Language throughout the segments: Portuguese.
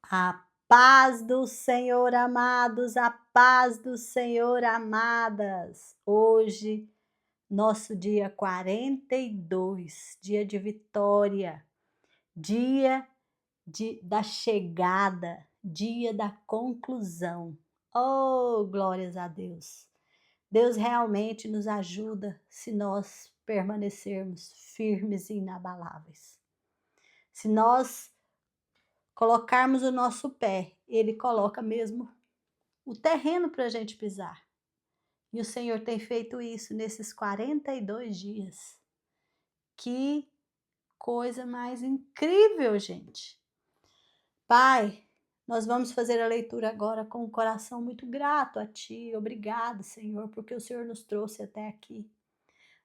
A paz do Senhor, amados, a paz do Senhor, amadas. Hoje, nosso dia 42, dia de vitória, dia da chegada, dia da conclusão. Oh, glórias a Deus! Deus realmente nos ajuda se nós permanecermos firmes e inabaláveis. Se nós colocarmos o nosso pé, Ele coloca mesmo o terreno para a gente pisar. E o Senhor tem feito isso nesses 42 dias. Que coisa mais incrível, gente! Pai, nós vamos fazer a leitura agora com um coração muito grato a Ti. Obrigado, Senhor, porque o Senhor nos trouxe até aqui.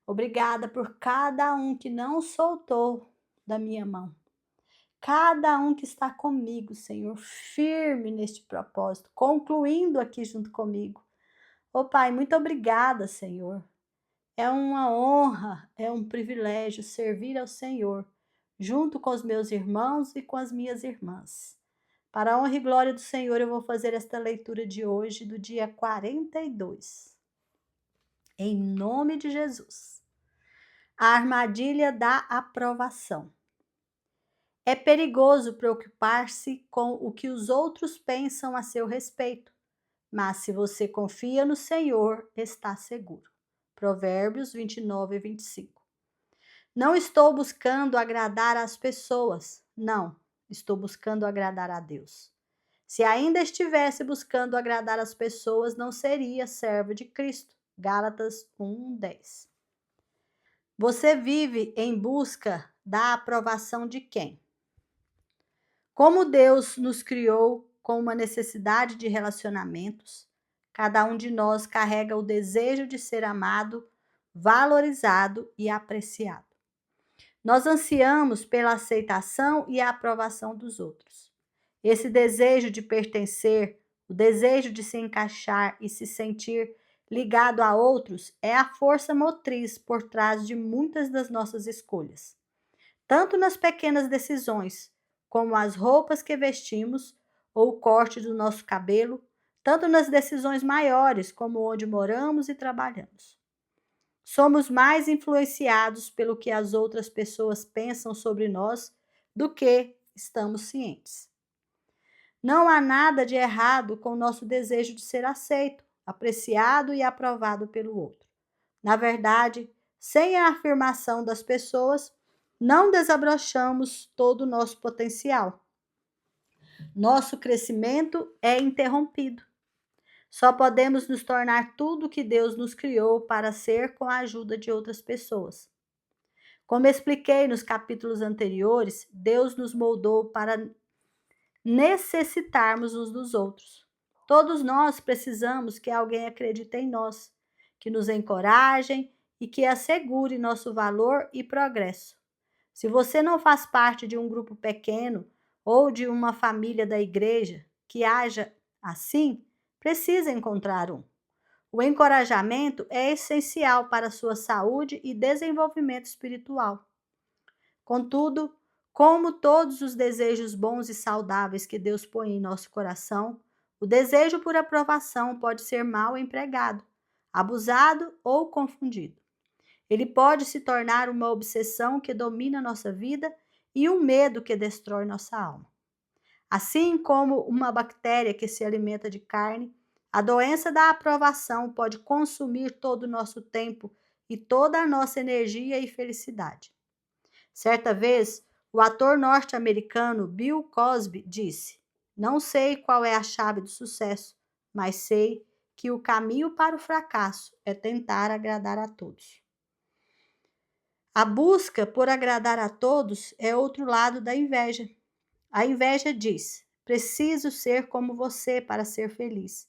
Obrigada por cada um que não soltou da minha mão. Cada um que está comigo, Senhor, firme neste propósito, concluindo aqui junto comigo. Ô Pai, muito obrigada, Senhor. É uma honra, é um privilégio servir ao Senhor, junto com os meus irmãos e com as minhas irmãs. Para a honra e glória do Senhor, eu vou fazer esta leitura de hoje, do dia 42. Em nome de Jesus. A armadilha da aprovação. É perigoso preocupar-se com o que os outros pensam a seu respeito, mas se você confia no Senhor, está seguro. Provérbios 29 e 25. Não estou buscando agradar as pessoas, não, estou buscando agradar a Deus. Se ainda estivesse buscando agradar as pessoas, não seria servo de Cristo. Gálatas 1:10. Você vive em busca da aprovação de quem? Como Deus nos criou com uma necessidade de relacionamentos, cada um de nós carrega o desejo de ser amado, valorizado e apreciado. Nós ansiamos pela aceitação e a aprovação dos outros. Esse desejo de pertencer, o desejo de se encaixar e se sentir ligado a outros é a força motriz por trás de muitas das nossas escolhas. Tanto nas pequenas decisões, como as roupas que vestimos ou o corte do nosso cabelo, tanto nas decisões maiores, como onde moramos e trabalhamos. Somos mais influenciados pelo que as outras pessoas pensam sobre nós do que estamos cientes. Não há nada de errado com o nosso desejo de ser aceito, apreciado e aprovado pelo outro. Na verdade, sem a afirmação das pessoas, não desabrochamos todo o nosso potencial. Nosso crescimento é interrompido. Só podemos nos tornar tudo o que Deus nos criou para ser com a ajuda de outras pessoas. Como expliquei nos capítulos anteriores, Deus nos moldou para necessitarmos uns dos outros. Todos nós precisamos que alguém acredite em nós, que nos encorajem e que assegure nosso valor e progresso. Se você não faz parte de um grupo pequeno ou de uma família da igreja que haja assim, precisa encontrar um. O encorajamento é essencial para a sua saúde e desenvolvimento espiritual. Contudo, como todos os desejos bons e saudáveis que Deus põe em nosso coração, o desejo por aprovação pode ser mal empregado, abusado ou confundido. Ele pode se tornar uma obsessão que domina nossa vida e um medo que destrói nossa alma. Assim como uma bactéria que se alimenta de carne, a doença da aprovação pode consumir todo o nosso tempo e toda a nossa energia e felicidade. Certa vez, o ator norte-americano Bill Cosby disse: "Não sei qual é a chave do sucesso, mas sei que o caminho para o fracasso é tentar agradar a todos." A busca por agradar a todos é outro lado da inveja. A inveja diz: "Preciso ser como você para ser feliz."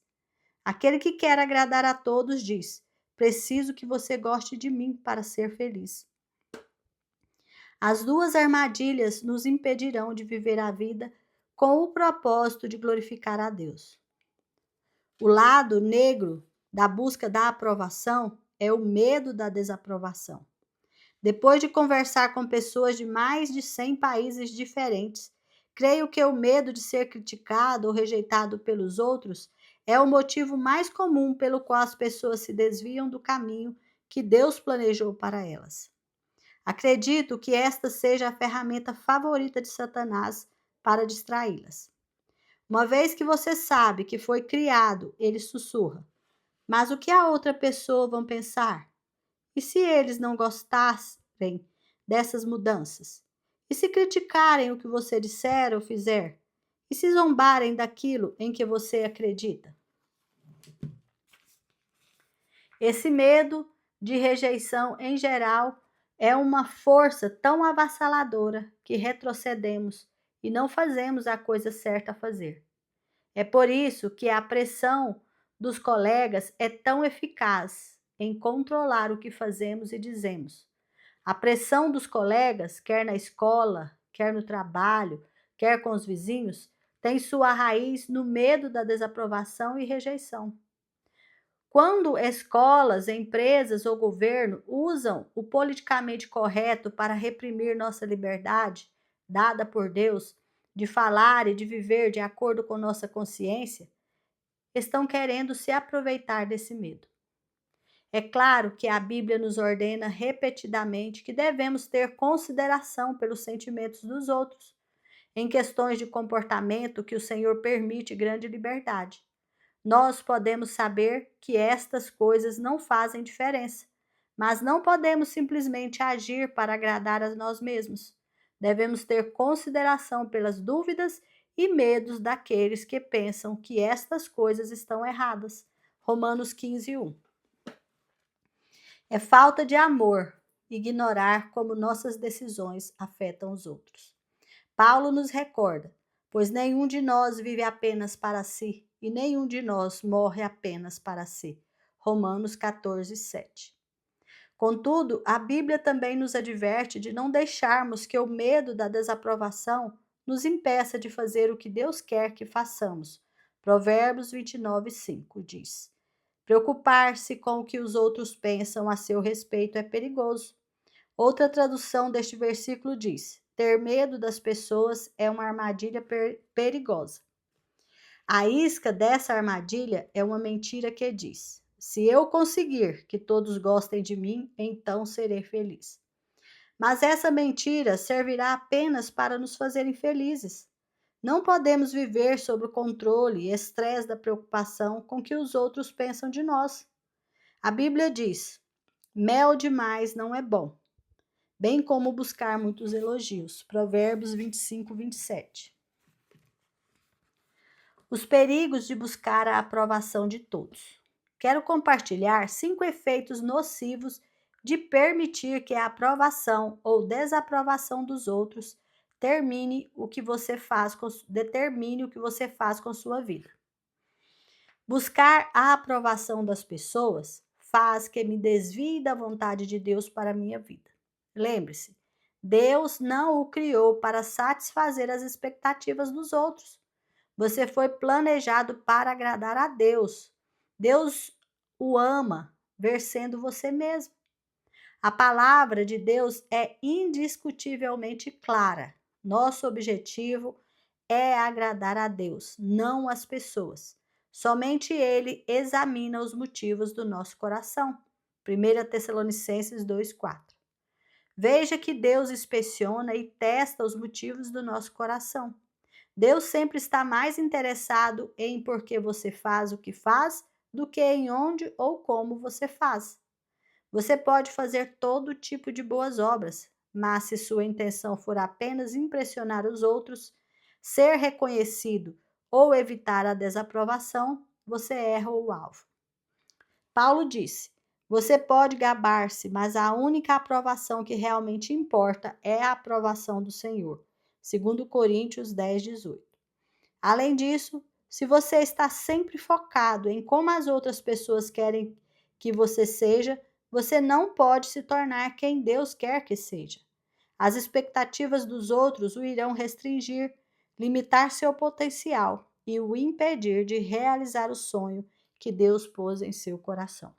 Aquele que quer agradar a todos diz: "Preciso que você goste de mim para ser feliz." As duas armadilhas nos impedirão de viver a vida com o propósito de glorificar a Deus. O lado negro da busca da aprovação é o medo da desaprovação. Depois de conversar com pessoas de mais de 100 países diferentes, Creio que o medo de ser criticado ou rejeitado pelos outros é o motivo mais comum pelo qual as pessoas se desviam do caminho que Deus planejou para elas. Acredito que esta seja a ferramenta favorita de Satanás para distraí-las. Uma vez que você sabe que foi criado, ele sussurra: mas o que a outra pessoa vão pensar? E se eles não gostarem dessas mudanças? E se criticarem o que você disser ou fizer? E se zombarem daquilo em que você acredita? Esse medo de rejeição, em geral, é uma força tão avassaladora que retrocedemos e não fazemos a coisa certa a fazer. É por isso que a pressão dos colegas é tão eficaz em controlar o que fazemos e dizemos. A pressão dos colegas, quer na escola, quer no trabalho, quer com os vizinhos, tem sua raiz no medo da desaprovação e rejeição. Quando escolas, empresas ou governo usam o politicamente correto para reprimir nossa liberdade, dada por Deus, de falar e de viver de acordo com nossa consciência, estão querendo se aproveitar desse medo. É claro que a Bíblia nos ordena repetidamente que devemos ter consideração pelos sentimentos dos outros, em questões de comportamento que o Senhor permite grande liberdade. Nós podemos saber que estas coisas não fazem diferença, mas não podemos simplesmente agir para agradar a nós mesmos. Devemos ter consideração pelas dúvidas e medos daqueles que pensam que estas coisas estão erradas. Romanos 15:1. É falta de amor ignorar como nossas decisões afetam os outros. Paulo nos recorda: pois nenhum de nós vive apenas para si, e nenhum de nós morre apenas para si. Romanos 14:7. Contudo, a Bíblia também nos adverte de não deixarmos que o medo da desaprovação nos impeça de fazer o que Deus quer que façamos. Provérbios 29:5 diz: preocupar-se com o que os outros pensam a seu respeito é perigoso. Outra tradução deste versículo diz: ter medo das pessoas é uma armadilha perigosa. A isca dessa armadilha é uma mentira que diz: se eu conseguir que todos gostem de mim, então serei feliz. Mas essa mentira servirá apenas para nos fazer infelizes. Não podemos viver sob o controle e estresse da preocupação com que os outros pensam de nós. A Bíblia diz: mel demais não é bom, bem como buscar muitos elogios. Provérbios 25:27. Os perigos de buscar a aprovação de todos. Quero compartilhar 5 efeitos nocivos de permitir que a aprovação ou desaprovação dos outros determine o que você faz com sua vida. Buscar a aprovação das pessoas faz que me desvie da vontade de Deus para a minha vida. Lembre-se, Deus não o criou para satisfazer as expectativas dos outros. Você foi planejado para agradar a Deus. Deus o ama, ver sendo você mesmo. A palavra de Deus é indiscutivelmente clara. Nosso objetivo é agradar a Deus, não as pessoas. Somente Ele examina os motivos do nosso coração. 1 Tessalonicenses 2:4. Veja que Deus inspeciona e testa os motivos do nosso coração. Deus sempre está mais interessado em por que você faz o que faz do que em onde ou como você faz. Você pode fazer todo tipo de boas obras, mas se sua intenção for apenas impressionar os outros, ser reconhecido ou evitar a desaprovação, você erra o alvo. Paulo disse: você pode gabar-se, mas a única aprovação que realmente importa é a aprovação do Senhor. 2 Coríntios 10:18. Além disso, se você está sempre focado em como as outras pessoas querem que você seja, você não pode se tornar quem Deus quer que seja. As expectativas dos outros o irão restringir, limitar seu potencial e o impedir de realizar o sonho que Deus pôs em seu coração.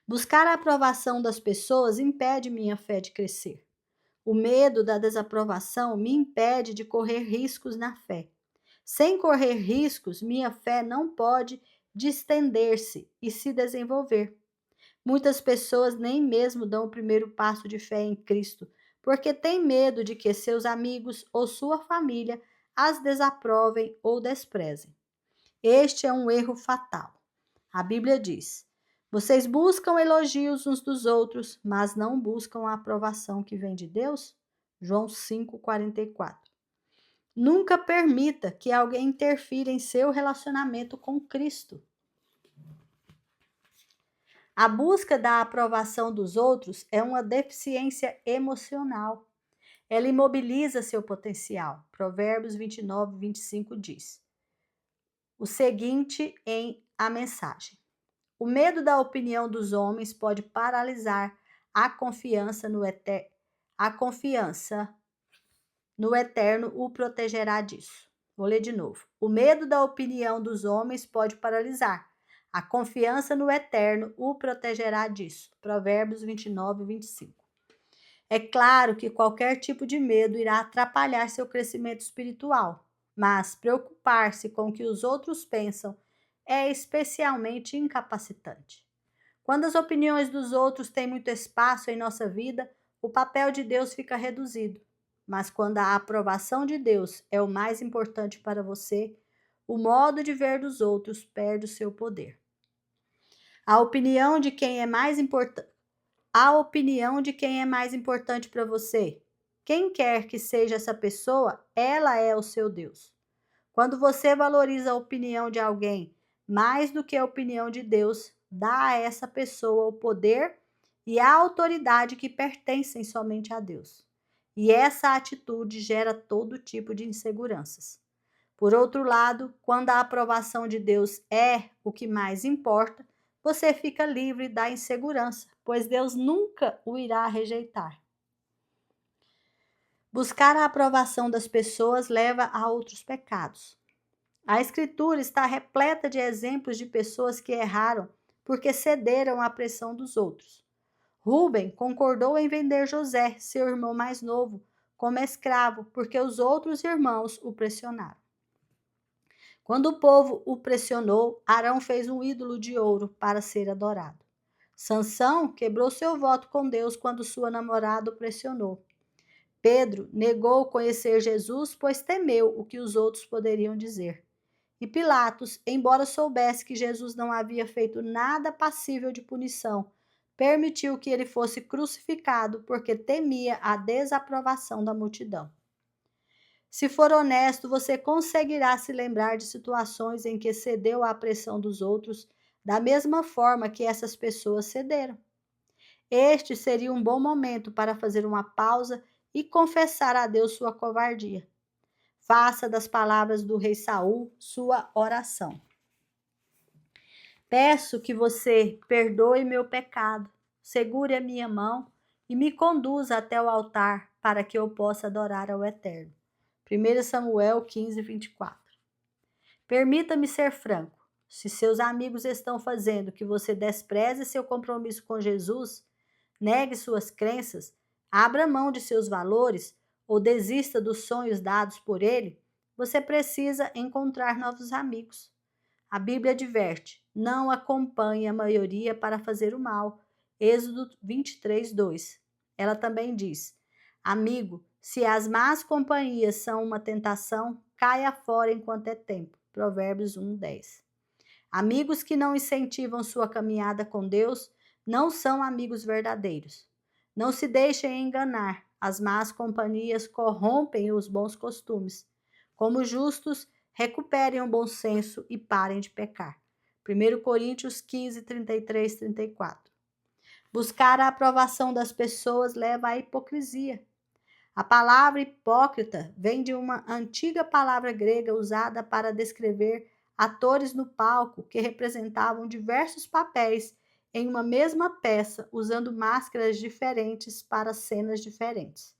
Buscar a aprovação das pessoas impede minha fé de crescer. O medo da desaprovação me impede de correr riscos na fé. Sem correr riscos, minha fé não pode distender-se e se desenvolver. Muitas pessoas nem mesmo dão o primeiro passo de fé em Cristo, porque têm medo de que seus amigos ou sua família as desaprovem ou desprezem. Este é um erro fatal. A Bíblia diz: vocês buscam elogios uns dos outros, mas não buscam a aprovação que vem de Deus? João 5,44. Nunca permita que alguém interfira em seu relacionamento com Cristo. A busca da aprovação dos outros é uma deficiência emocional. Ela imobiliza seu potencial. Provérbios 29:25 diz o seguinte em A Mensagem: o medo da opinião dos homens pode paralisar a confiança no eterno. A confiança no eterno o protegerá disso. Vou ler de novo. O medo da opinião dos homens pode paralisar. A confiança no eterno o protegerá disso. Provérbios 29:25. É claro que qualquer tipo de medo irá atrapalhar seu crescimento espiritual, mas preocupar-se com o que os outros pensam é especialmente incapacitante. Quando as opiniões dos outros têm muito espaço em nossa vida, o papel de Deus fica reduzido. Mas quando a aprovação de Deus é o mais importante para você, o modo de ver dos outros perde o seu poder. A opinião de quem é mais importante. A opinião de quem é mais importante para você. Quem quer que seja essa pessoa, ela é o seu Deus. Quando você valoriza a opinião de alguém mais do que a opinião de Deus, dá a essa pessoa o poder e a autoridade que pertencem somente a Deus. E essa atitude gera todo tipo de inseguranças. Por outro lado, quando a aprovação de Deus é o que mais importa, você fica livre da insegurança, pois Deus nunca o irá rejeitar. Buscar a aprovação das pessoas leva a outros pecados. A Escritura está repleta de exemplos de pessoas que erraram porque cederam à pressão dos outros. Rúben concordou em vender José, seu irmão mais novo, como escravo, porque os outros irmãos o pressionaram. Quando o povo o pressionou, Arão fez um ídolo de ouro para ser adorado. Sansão quebrou seu voto com Deus quando sua namorada o pressionou. Pedro negou conhecer Jesus, pois temeu o que os outros poderiam dizer. E Pilatos, embora soubesse que Jesus não havia feito nada passível de punição, permitiu que ele fosse crucificado porque temia a desaprovação da multidão. Se for honesto, você conseguirá se lembrar de situações em que cedeu à pressão dos outros da mesma forma que essas pessoas cederam. Este seria um bom momento para fazer uma pausa e confessar a Deus sua covardia. Faça das palavras do rei Saul sua oração. Peço que você perdoe meu pecado, segure a minha mão e me conduza até o altar para que eu possa adorar ao Eterno. 1 Samuel 15:24. Permita-me ser franco. Se seus amigos estão fazendo que você despreze seu compromisso com Jesus, negue suas crenças, abra mão de seus valores ou desista dos sonhos dados por ele, você precisa encontrar novos amigos. A Bíblia adverte: não acompanhe a maioria para fazer o mal. Êxodo 23:2. Ela também diz: amigo, se as más companhias são uma tentação, caia fora enquanto é tempo. Provérbios 1:10. Amigos que não incentivam sua caminhada com Deus não são amigos verdadeiros. Não se deixem enganar. As más companhias corrompem os bons costumes. Como justos, recuperem o bom senso e parem de pecar. 1 Coríntios 15:33-34. Buscar a aprovação das pessoas leva à hipocrisia. A palavra hipócrita vem de uma antiga palavra grega usada para descrever atores no palco que representavam diversos papéis em uma mesma peça, usando máscaras diferentes para cenas diferentes.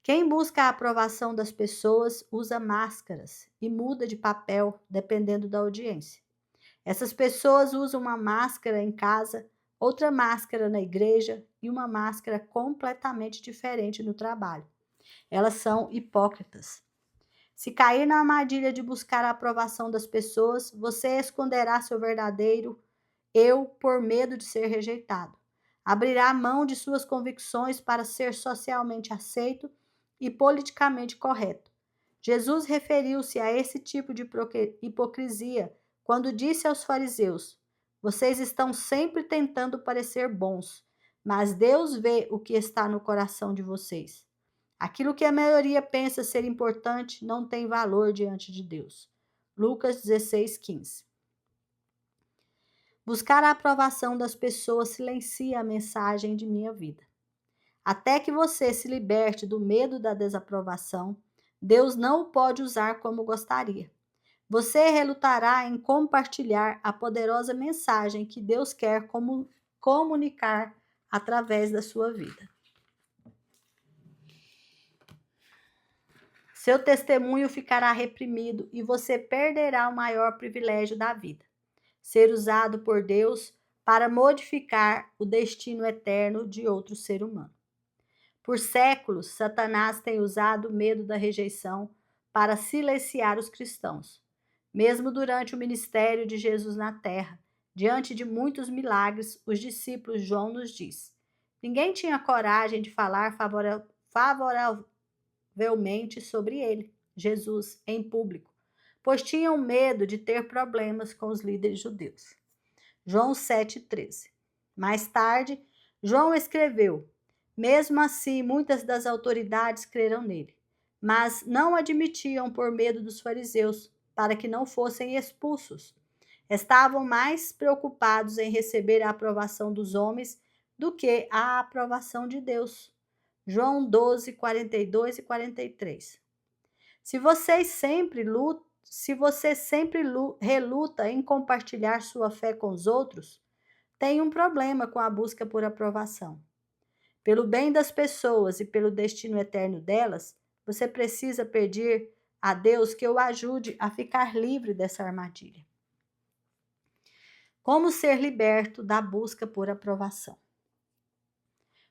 Quem busca a aprovação das pessoas usa máscaras e muda de papel dependendo da audiência. Essas pessoas usam uma máscara em casa, outra máscara na igreja e uma máscara completamente diferente no trabalho. Elas são hipócritas. Se cair na armadilha de buscar a aprovação das pessoas, você esconderá seu verdadeiro eu por medo de ser rejeitado. Abrirá mão de suas convicções para ser socialmente aceito e politicamente correto. Jesus referiu-se a esse tipo de hipocrisia quando disse aos fariseus: vocês estão sempre tentando parecer bons, mas Deus vê o que está no coração de vocês. Aquilo que a maioria pensa ser importante não tem valor diante de Deus. Lucas 16:15. Buscar a aprovação das pessoas silencia a mensagem de minha vida. Até que você se liberte do medo da desaprovação, Deus não o pode usar como gostaria. Você relutará em compartilhar a poderosa mensagem que Deus quer comunicar através da sua vida. Seu testemunho ficará reprimido e você perderá o maior privilégio da vida: ser usado por Deus para modificar o destino eterno de outro ser humano. Por séculos, Satanás tem usado o medo da rejeição para silenciar os cristãos. Mesmo durante o ministério de Jesus na terra, diante de muitos milagres, os discípulos João nos diz: ninguém tinha coragem de falar favoravelmente sobre ele, Jesus, em público, pois tinham medo de ter problemas com os líderes judeus. João 7,13. Mais tarde, João escreveu: mesmo assim, muitas das autoridades creram nele, mas não admitiam por medo dos fariseus, para que não fossem expulsos. Estavam mais preocupados em receber a aprovação dos homens do que a aprovação de Deus. João 12, 42 e 43. Se você sempre reluta em compartilhar sua fé com os outros, tem um problema com a busca por aprovação. Pelo bem das pessoas e pelo destino eterno delas, você precisa pedir a Deus que o ajude a ficar livre dessa armadilha. Como ser liberto da busca por aprovação?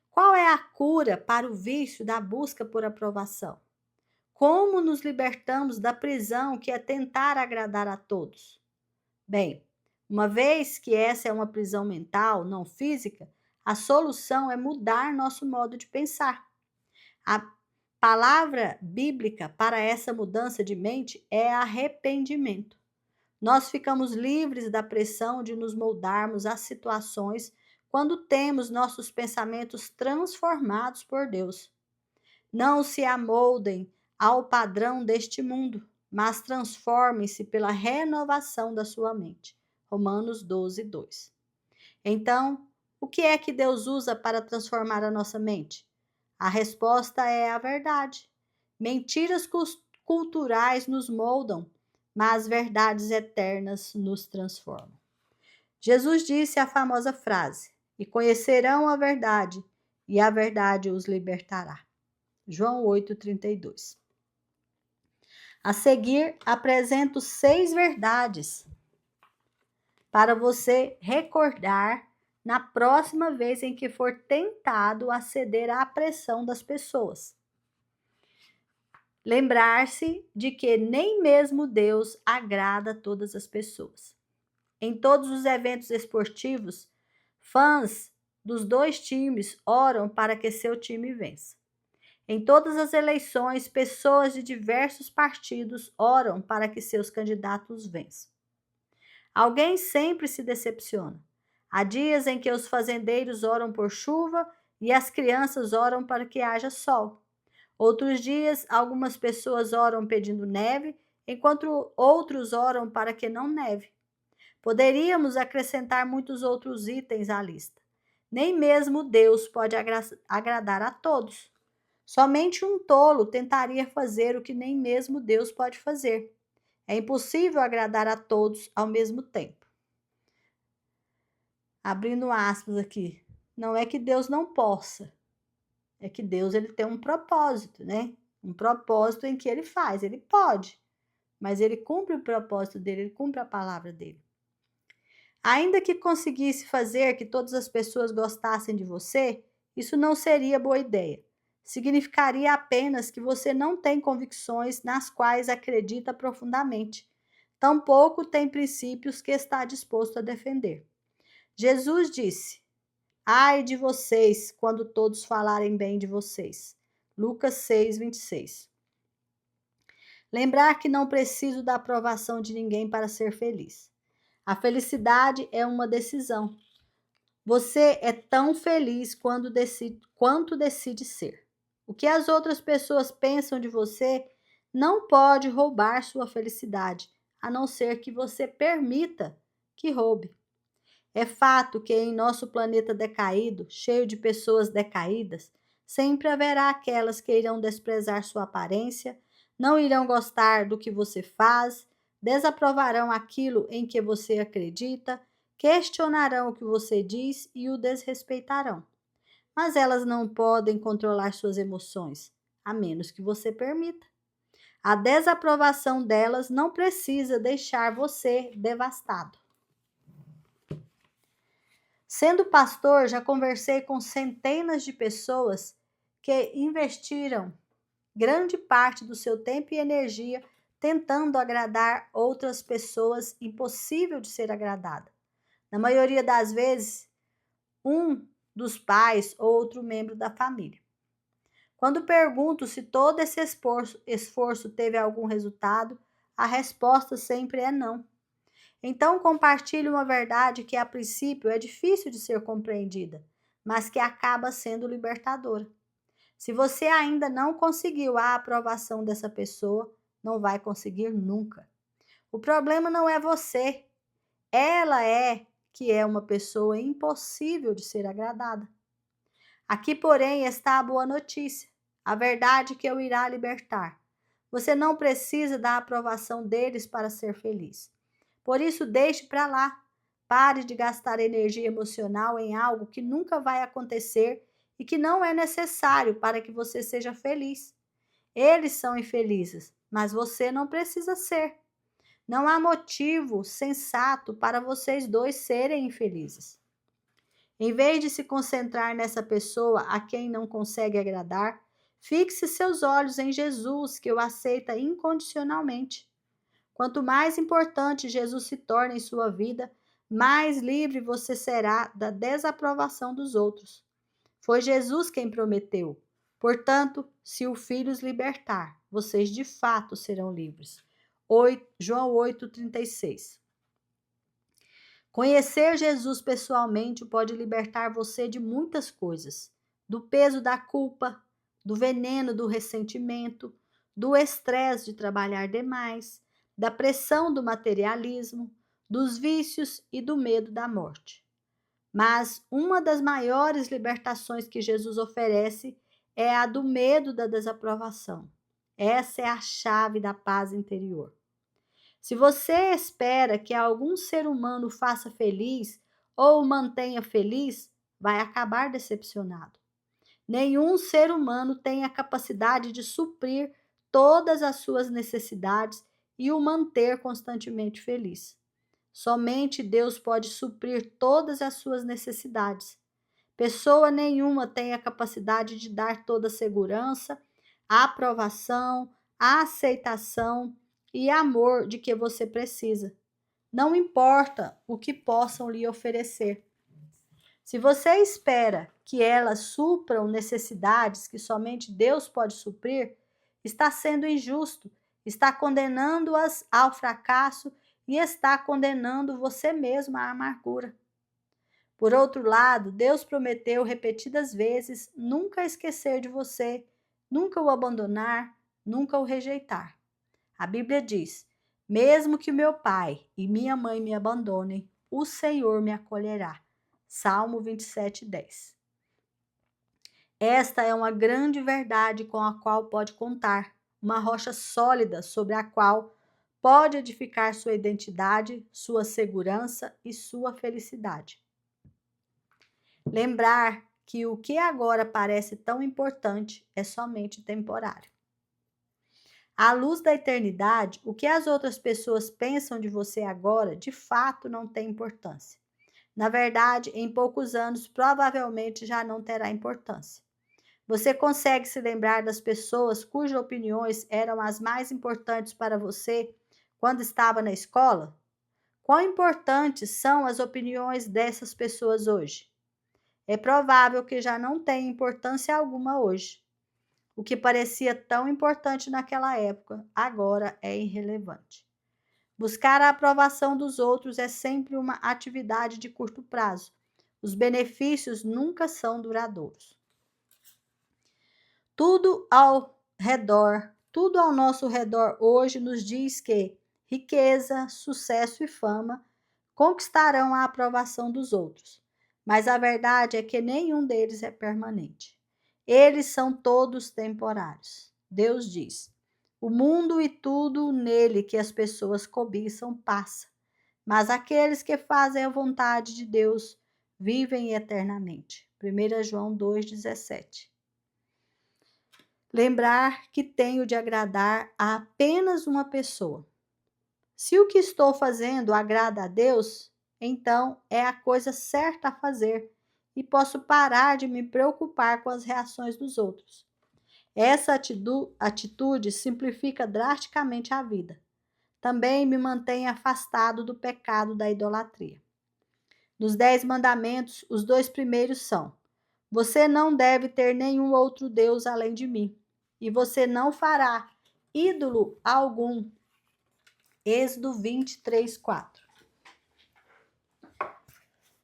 Qual é a cura para o vício da busca por aprovação? Como nos libertamos da prisão que é tentar agradar a todos? Bem, uma vez que essa é uma prisão mental, não física, a solução é mudar nosso modo de pensar. A palavra bíblica para essa mudança de mente é arrependimento. Nós ficamos livres da pressão de nos moldarmos às situações quando temos nossos pensamentos transformados por Deus. Não se amoldem ao padrão deste mundo, mas transformem-se pela renovação da sua mente. Romanos 12, 2. Então, o que é que Deus usa para transformar a nossa mente? A resposta é a verdade. Mentiras culturais nos moldam, mas verdades eternas nos transformam. Jesus disse a famosa frase: e conhecerão a verdade, e a verdade os libertará. João 8,32. A seguir, apresento 6 verdades para você recordar na próxima vez em que for tentado a ceder à pressão das pessoas. Lembrar-se de que nem mesmo Deus agrada a todas as pessoas. Em todos os eventos esportivos, fãs dos 2 times oram para que seu time vença. Em todas as eleições, pessoas de diversos partidos oram para que seus candidatos vençam. Alguém sempre se decepciona. Há dias em que os fazendeiros oram por chuva e as crianças oram para que haja sol. Outros dias, algumas pessoas oram pedindo neve, enquanto outros oram para que não neve. Poderíamos acrescentar muitos outros itens à lista. Nem mesmo Deus pode agradar a todos. Somente um tolo tentaria fazer o que nem mesmo Deus pode fazer. É impossível agradar a todos ao mesmo tempo. Abrindo aspas aqui. Não é que Deus não possa. É que Deus ele tem um propósito, né? Um propósito em que ele faz. Ele pode, mas ele cumpre o propósito dele, ele cumpre a palavra dele. Ainda que conseguisse fazer que todas as pessoas gostassem de você, Isso não seria boa ideia. Significaria apenas que você não tem convicções nas quais acredita profundamente. Tampouco tem princípios que está disposto a defender. Jesus disse: Ai de vocês quando todos falarem bem de vocês. Lucas 6, 26. Lembrar que não preciso da aprovação de ninguém para ser feliz. A felicidade é uma decisão. Você é tão feliz quanto decide ser. O que as outras pessoas pensam de você não pode roubar sua felicidade, a não ser que você permita que roube. É fato que em nosso planeta decaído, cheio de pessoas decaídas, sempre haverá aquelas que irão desprezar sua aparência, não irão gostar do que você faz, desaprovarão aquilo em que você acredita, questionarão o que você diz e o desrespeitarão. Mas elas não podem controlar suas emoções, a menos que você permita. A desaprovação delas não precisa deixar você devastado. Sendo pastor, já conversei com centenas de pessoas que investiram grande parte do seu tempo e energia tentando agradar outras pessoas impossível de ser agradada. Na maioria das vezes, um dos pais ou outro membro da família. Quando pergunto se todo esse esforço teve algum resultado, a resposta sempre é não. Então compartilhe uma verdade que a princípio é difícil de ser compreendida, mas que acaba sendo libertadora. Se você ainda não conseguiu a aprovação dessa pessoa, não vai conseguir nunca. O problema não é você. Ela que é uma pessoa impossível de ser agradada. Aqui, porém, está a boa notícia, a verdade que eu irá libertar. Você não precisa da aprovação deles para ser feliz. Por isso, deixe para lá. Pare de gastar energia emocional em algo que nunca vai acontecer e que não é necessário para que você seja feliz. Eles são infelizes, mas você não precisa ser. Não há motivo sensato para vocês dois serem infelizes. Em vez de se concentrar nessa pessoa a quem não consegue agradar, fixe seus olhos em Jesus, que o aceita incondicionalmente. Quanto mais importante Jesus se torna em sua vida, mais livre você será da desaprovação dos outros. Foi Jesus quem prometeu. Portanto, se o Filho os libertar, vocês de fato serão livres. João 8,36. Conhecer Jesus pessoalmente pode libertar você de muitas coisas. Do peso da culpa, do veneno do ressentimento, do estresse de trabalhar demais, da pressão do materialismo, dos vícios e do medo da morte. Mas uma das maiores libertações que Jesus oferece é a do medo da desaprovação. Essa é a chave da paz interior. Se você espera que algum ser humano o faça feliz ou o mantenha feliz, vai acabar decepcionado. Nenhum ser humano tem a capacidade de suprir todas as suas necessidades e o manter constantemente feliz. Somente Deus pode suprir todas as suas necessidades. Pessoa nenhuma tem a capacidade de dar toda a segurança, a aprovação, a aceitação e amor de que você precisa. Não importa o que possam lhe oferecer. Se você espera que elas supram necessidades que somente Deus pode suprir, está sendo injusto, está condenando-as ao fracasso e está condenando você mesmo à amargura. Por outro lado, Deus prometeu repetidas vezes nunca esquecer de você, nunca o abandonar, nunca o rejeitar. A Bíblia diz: mesmo que meu pai e minha mãe me abandonem, o Senhor me acolherá. Salmo 27:10. Esta é uma grande verdade com a qual pode contar, uma rocha sólida sobre a qual pode edificar sua identidade, sua segurança e sua felicidade. Lembrar que o que agora parece tão importante é somente temporário. À luz da eternidade, o que as outras pessoas pensam de você agora, de fato, não tem importância. Na verdade, em poucos anos, provavelmente já não terá importância. Você consegue se lembrar das pessoas cujas opiniões eram as mais importantes para você quando estava na escola? Quão importantes são as opiniões dessas pessoas hoje? É provável que já não tenha importância alguma hoje. O que parecia tão importante naquela época, agora é irrelevante. Buscar a aprovação dos outros é sempre uma atividade de curto prazo. Os benefícios nunca são duradouros. Tudo ao nosso redor hoje nos diz que riqueza, sucesso e fama conquistarão a aprovação dos outros. Mas a verdade é que nenhum deles é permanente. Eles são todos temporários. Deus diz: o mundo e tudo nele que as pessoas cobiçam passa, mas aqueles que fazem a vontade de Deus vivem eternamente. 1 João 2,17. Lembrar que tenho de agradar a apenas uma pessoa. Se o que estou fazendo agrada a Deus, então é a coisa certa a fazer e posso parar de me preocupar com as reações dos outros. Essa atitude simplifica drasticamente a vida. Também me mantém afastado do pecado da idolatria. Nos 10 mandamentos, os 2 primeiros são: você não deve ter nenhum outro Deus além de mim, e você não fará ídolo algum. Êxodo 23:4.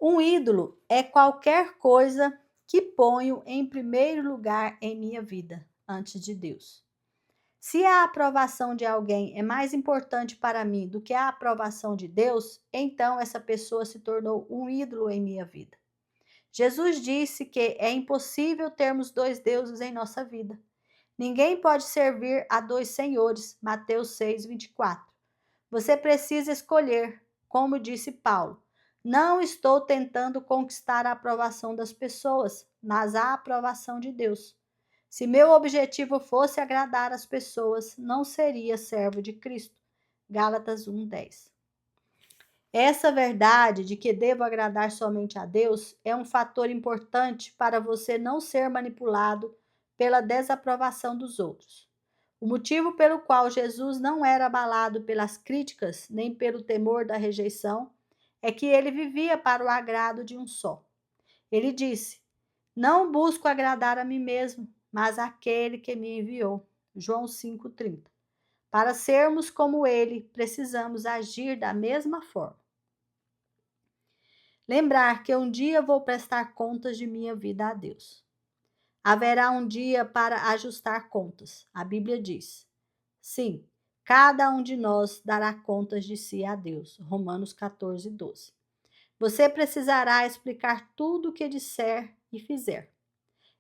Um ídolo é qualquer coisa que ponho em primeiro lugar em minha vida, antes de Deus. Se a aprovação de alguém é mais importante para mim do que a aprovação de Deus, então essa pessoa se tornou um ídolo em minha vida. Jesus disse que é impossível termos 2 deuses em nossa vida. Ninguém pode servir a 2 senhores. Mateus 6:24. Você precisa escolher, como disse Paulo. Não estou tentando conquistar a aprovação das pessoas, mas a aprovação de Deus. Se meu objetivo fosse agradar as pessoas, não seria servo de Cristo. Gálatas 1:10. Essa verdade de que devo agradar somente a Deus é um fator importante para você não ser manipulado pela desaprovação dos outros. O motivo pelo qual Jesus não era abalado pelas críticas nem pelo temor da rejeição é que ele vivia para o agrado de um só. Ele disse: não busco agradar a mim mesmo, mas àquele que me enviou. João 5:30. Para sermos como ele, precisamos agir da mesma forma. Lembrar que um dia vou prestar contas de minha vida a Deus. Haverá um dia para ajustar contas. A Bíblia diz: sim, cada um de nós dará contas de si a Deus. Romanos 14:12. Você precisará explicar tudo o que disser e fizer.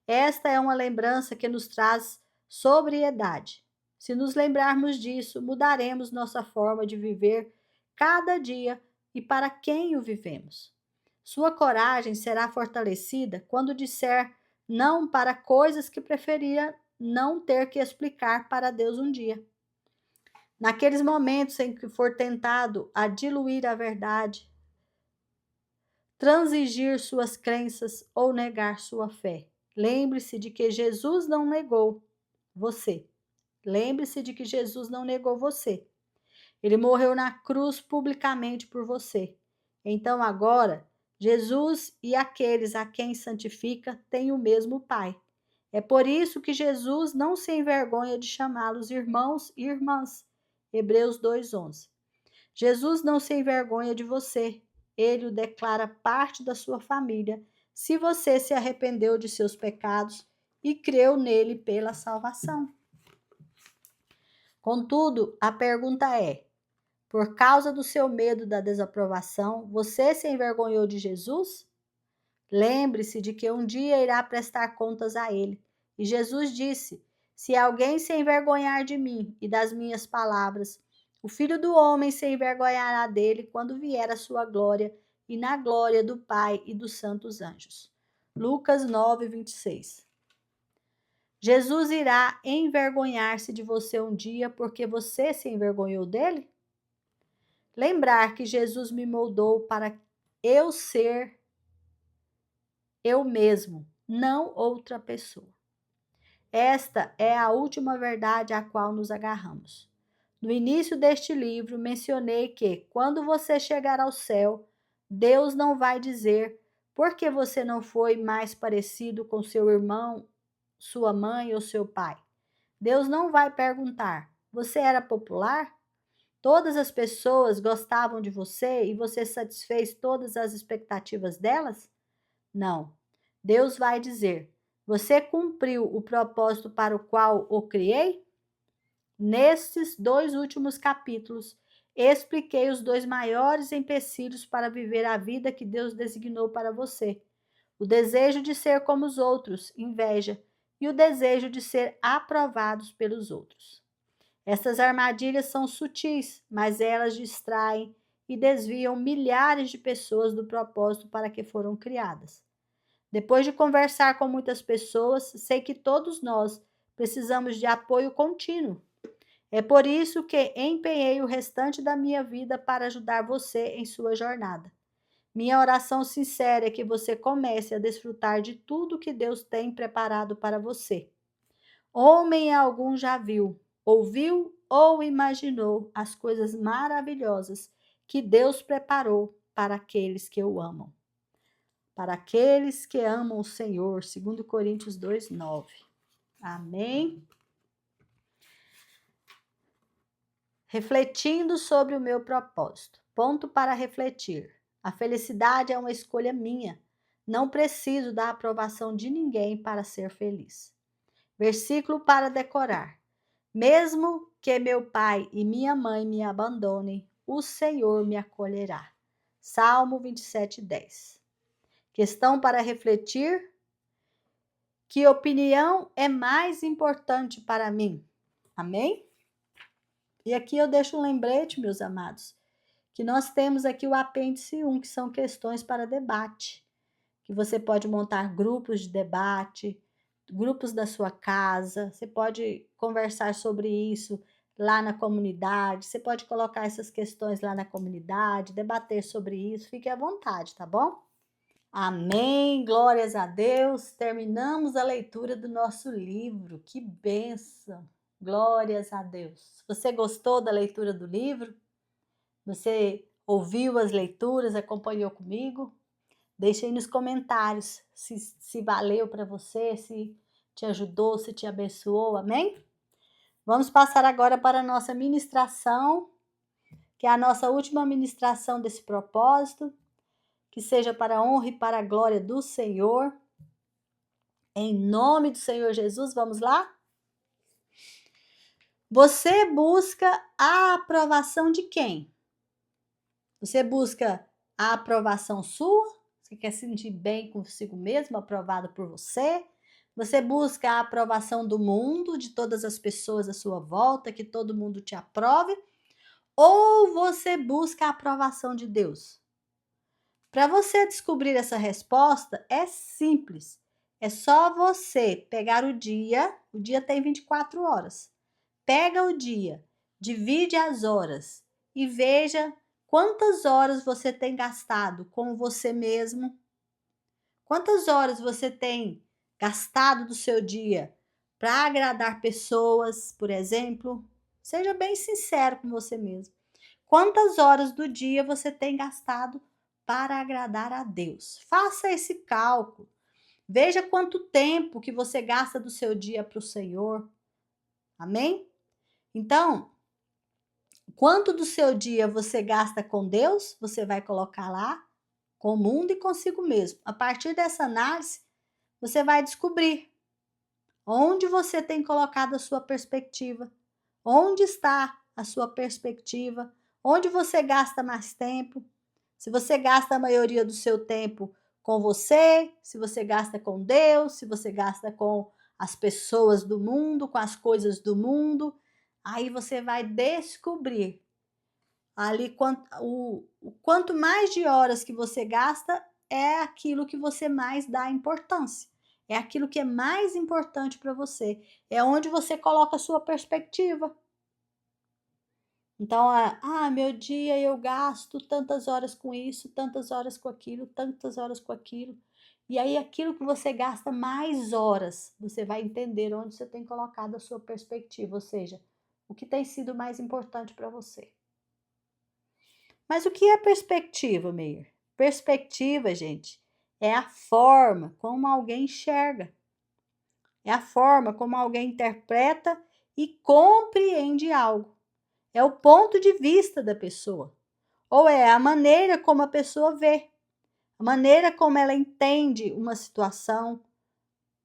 Esta é uma lembrança que nos traz sobriedade. Se nos lembrarmos disso, mudaremos nossa forma de viver cada dia e para quem o vivemos. Sua coragem será fortalecida quando disser não para coisas que preferia não ter que explicar para Deus um dia. Naqueles momentos em que for tentado a diluir a verdade, transigir suas crenças ou negar sua fé, lembre-se de que Jesus não negou você. Lembre-se de que Jesus não negou você. Ele morreu na cruz publicamente por você. Então agora, Jesus e aqueles a quem santifica têm o mesmo Pai. É por isso que Jesus não se envergonha de chamá-los irmãos e irmãs. Hebreus 2:11. Jesus não se envergonha de você. Ele o declara parte da sua família, se você se arrependeu de seus pecados e creu nele pela salvação. Contudo, a pergunta é: por causa do seu medo da desaprovação, você se envergonhou de Jesus? Lembre-se de que um dia irá prestar contas a ele. E Jesus disse: se alguém se envergonhar de mim e das minhas palavras, o Filho do Homem se envergonhará dele quando vier a sua glória e na glória do Pai e dos santos anjos. Lucas 9:26. Jesus irá envergonhar-se de você um dia porque você se envergonhou dele? Lembrar que Jesus me moldou para eu ser eu mesmo, não outra pessoa. Esta é a última verdade à qual nos agarramos. No início deste livro, mencionei que, quando você chegar ao céu, Deus não vai dizer por que você não foi mais parecido com seu irmão, sua mãe ou seu pai. Deus não vai perguntar: você era popular? Todas as pessoas gostavam de você e você satisfez todas as expectativas delas? Não. Deus vai dizer: você cumpriu o propósito para o qual o criei? Nestes 2 últimos capítulos, expliquei os 2 maiores empecilhos para viver a vida que Deus designou para você: o desejo de ser como os outros, inveja, e o desejo de ser aprovados pelos outros. Essas armadilhas são sutis, mas elas distraem e desviam milhares de pessoas do propósito para que foram criadas. Depois de conversar com muitas pessoas, sei que todos nós precisamos de apoio contínuo. É por isso que empenhei o restante da minha vida para ajudar você em sua jornada. Minha oração sincera é que você comece a desfrutar de tudo que Deus tem preparado para você. Homem algum já viu, ouviu ou imaginou as coisas maravilhosas que Deus preparou para aqueles que o amam. Para aqueles que amam o Senhor, 2 Coríntios 2:9. Amém? Refletindo sobre o meu propósito. Ponto para refletir. A felicidade é uma escolha minha. Não preciso da aprovação de ninguém para ser feliz. Versículo para decorar. Mesmo que meu pai e minha mãe me abandonem, o Senhor me acolherá. Salmo 27:10. Questão para refletir. Que opinião é mais importante para mim? Amém? E aqui eu deixo um lembrete, meus amados, que nós temos aqui o apêndice 1, que são questões para debate, que você pode montar grupos de debate, grupos da sua casa, você pode conversar sobre isso lá na comunidade, você pode colocar essas questões lá na comunidade, debater sobre isso, fique à vontade, tá bom? Amém, glórias a Deus. Terminamos a leitura do nosso livro. Que bênção! Glórias a Deus. Você gostou da leitura do livro? Você ouviu as leituras, acompanhou comigo? Deixe aí nos comentários se valeu para você, se te ajudou, se te abençoou. Amém? Vamos passar agora para a nossa ministração, que é a nossa última ministração desse propósito. Que seja para a honra e para a glória do Senhor. Em nome do Senhor Jesus, vamos lá? Você busca a aprovação de quem? Você busca a aprovação sua? Você quer se sentir bem consigo mesmo, aprovado por você? Você busca a aprovação do mundo, de todas as pessoas à sua volta, que todo mundo te aprove? Ou você busca a aprovação de Deus? Para você descobrir essa resposta, é simples. É só você pegar o dia tem 24 horas. Pega o dia, divide as horas e veja quantas horas você tem gastado com você mesmo. Quantas horas você tem gastado do seu dia para agradar pessoas, por exemplo? Seja bem sincero com você mesmo. Quantas horas do dia você tem gastado para agradar a Deus? Faça esse cálculo. Veja quanto tempo que você gasta do seu dia para o Senhor. Amém? Então, quanto do seu dia você gasta com Deus, você vai colocar lá com o mundo e consigo mesmo. A partir dessa análise, você vai descobrir onde você tem colocado a sua perspectiva, onde está a sua perspectiva, onde você gasta mais tempo. Se você gasta a maioria do seu tempo com você, se você gasta com Deus, se você gasta com as pessoas do mundo, com as coisas do mundo, aí você vai descobrir ali quanto mais de horas que você gasta, é aquilo que você mais dá importância. É aquilo que é mais importante para você. É onde você coloca a sua perspectiva. Então, meu dia eu gasto tantas horas com isso, tantas horas com aquilo, tantas horas com aquilo. E aí, aquilo que você gasta mais horas, você vai entender onde você tem colocado a sua perspectiva, ou seja, o que tem sido mais importante para você. Mas o que é perspectiva, Meir? Perspectiva, gente, é a forma como alguém enxerga, é a forma como alguém interpreta e compreende algo. É o ponto de vista da pessoa, ou é a maneira como a pessoa vê, a maneira como ela entende uma situação.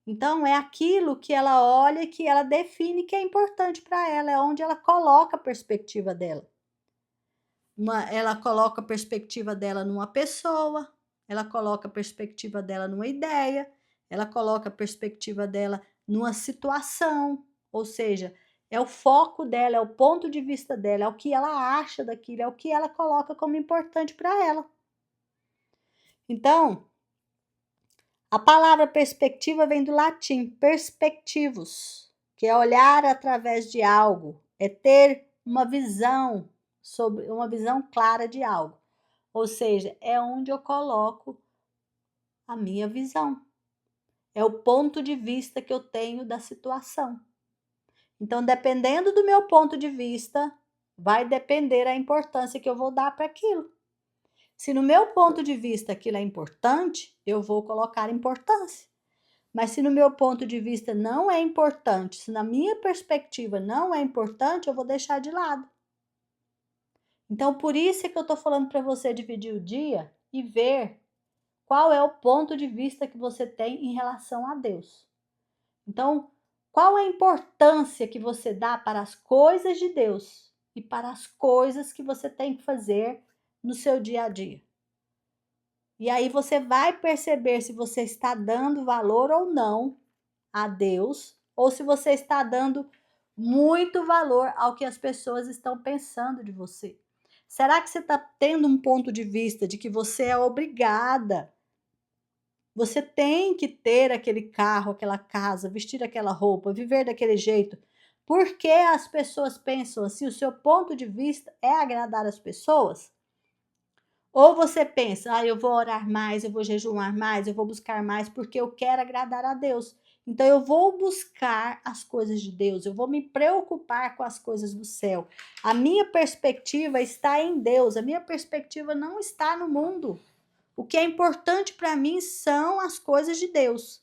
Então, é aquilo que ela olha, que ela define que é importante para ela, é onde ela coloca a perspectiva dela. Ela coloca a perspectiva dela numa pessoa, ela coloca a perspectiva dela numa ideia, ela coloca a perspectiva dela numa situação, ou seja, é o foco dela, é o ponto de vista dela, é o que ela acha daquilo, é o que ela coloca como importante para ela. Então, a palavra perspectiva vem do latim perspectivus, que é olhar através de algo, é ter uma visão sobre uma visão clara de algo. Ou seja, é onde eu coloco a minha visão. É o ponto de vista que eu tenho da situação. Então, dependendo do meu ponto de vista, vai depender a importância que eu vou dar para aquilo. Se no meu ponto de vista aquilo é importante, eu vou colocar importância. Mas se no meu ponto de vista não é importante, se na minha perspectiva não é importante, eu vou deixar de lado. Então, por isso é que eu estou falando para você dividir o dia e ver qual é o ponto de vista que você tem em relação a Deus. Então, qual é a importância que você dá para as coisas de Deus e para as coisas que você tem que fazer no seu dia a dia? E aí você vai perceber se você está dando valor ou não a Deus, ou se você está dando muito valor ao que as pessoas estão pensando de você. Será que você está tendo um ponto de vista de que você é obrigada? Você tem que ter aquele carro, aquela casa, vestir aquela roupa, viver daquele jeito. Porque as pessoas pensam assim, o seu ponto de vista é agradar as pessoas? Ou você pensa, eu vou orar mais, eu vou jejuar mais, eu vou buscar mais porque eu quero agradar a Deus. Então eu vou buscar as coisas de Deus, eu vou me preocupar com as coisas do céu. A minha perspectiva está em Deus, a minha perspectiva não está no mundo. O que é importante para mim são as coisas de Deus.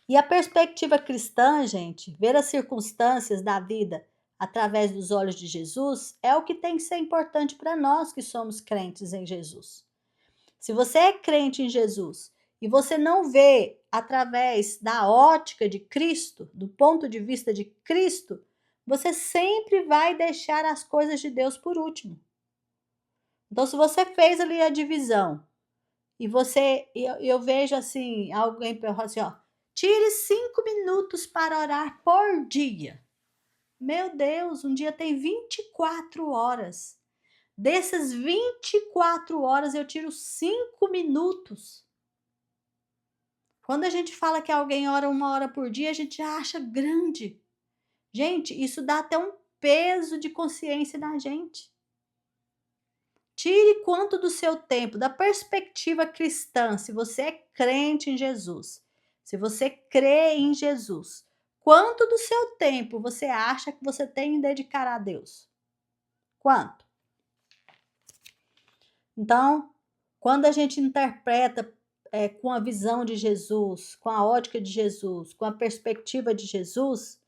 E a perspectiva cristã, gente, ver as circunstâncias da vida através dos olhos de Jesus, é o que tem que ser importante para nós que somos crentes em Jesus. Se você é crente em Jesus e você não vê através da ótica de Cristo, do ponto de vista de Cristo, você sempre vai deixar as coisas de Deus por último. Então, se você fez ali a divisão e eu vejo assim, alguém fala assim, tire 5 minutos para orar por dia. Meu Deus, um dia tem 24 horas. Dessas 24 horas eu tiro 5 minutos. Quando a gente fala que alguém ora 1 hora por dia, a gente já acha grande. Gente, isso dá até um peso de consciência na gente. Tire quanto do seu tempo, da perspectiva cristã, se você é crente em Jesus, se você crê em Jesus, quanto do seu tempo você acha que você tem em dedicar a Deus? Quanto? Então, quando a gente interpreta com a visão de Jesus, com a ótica de Jesus, com a perspectiva de Jesus,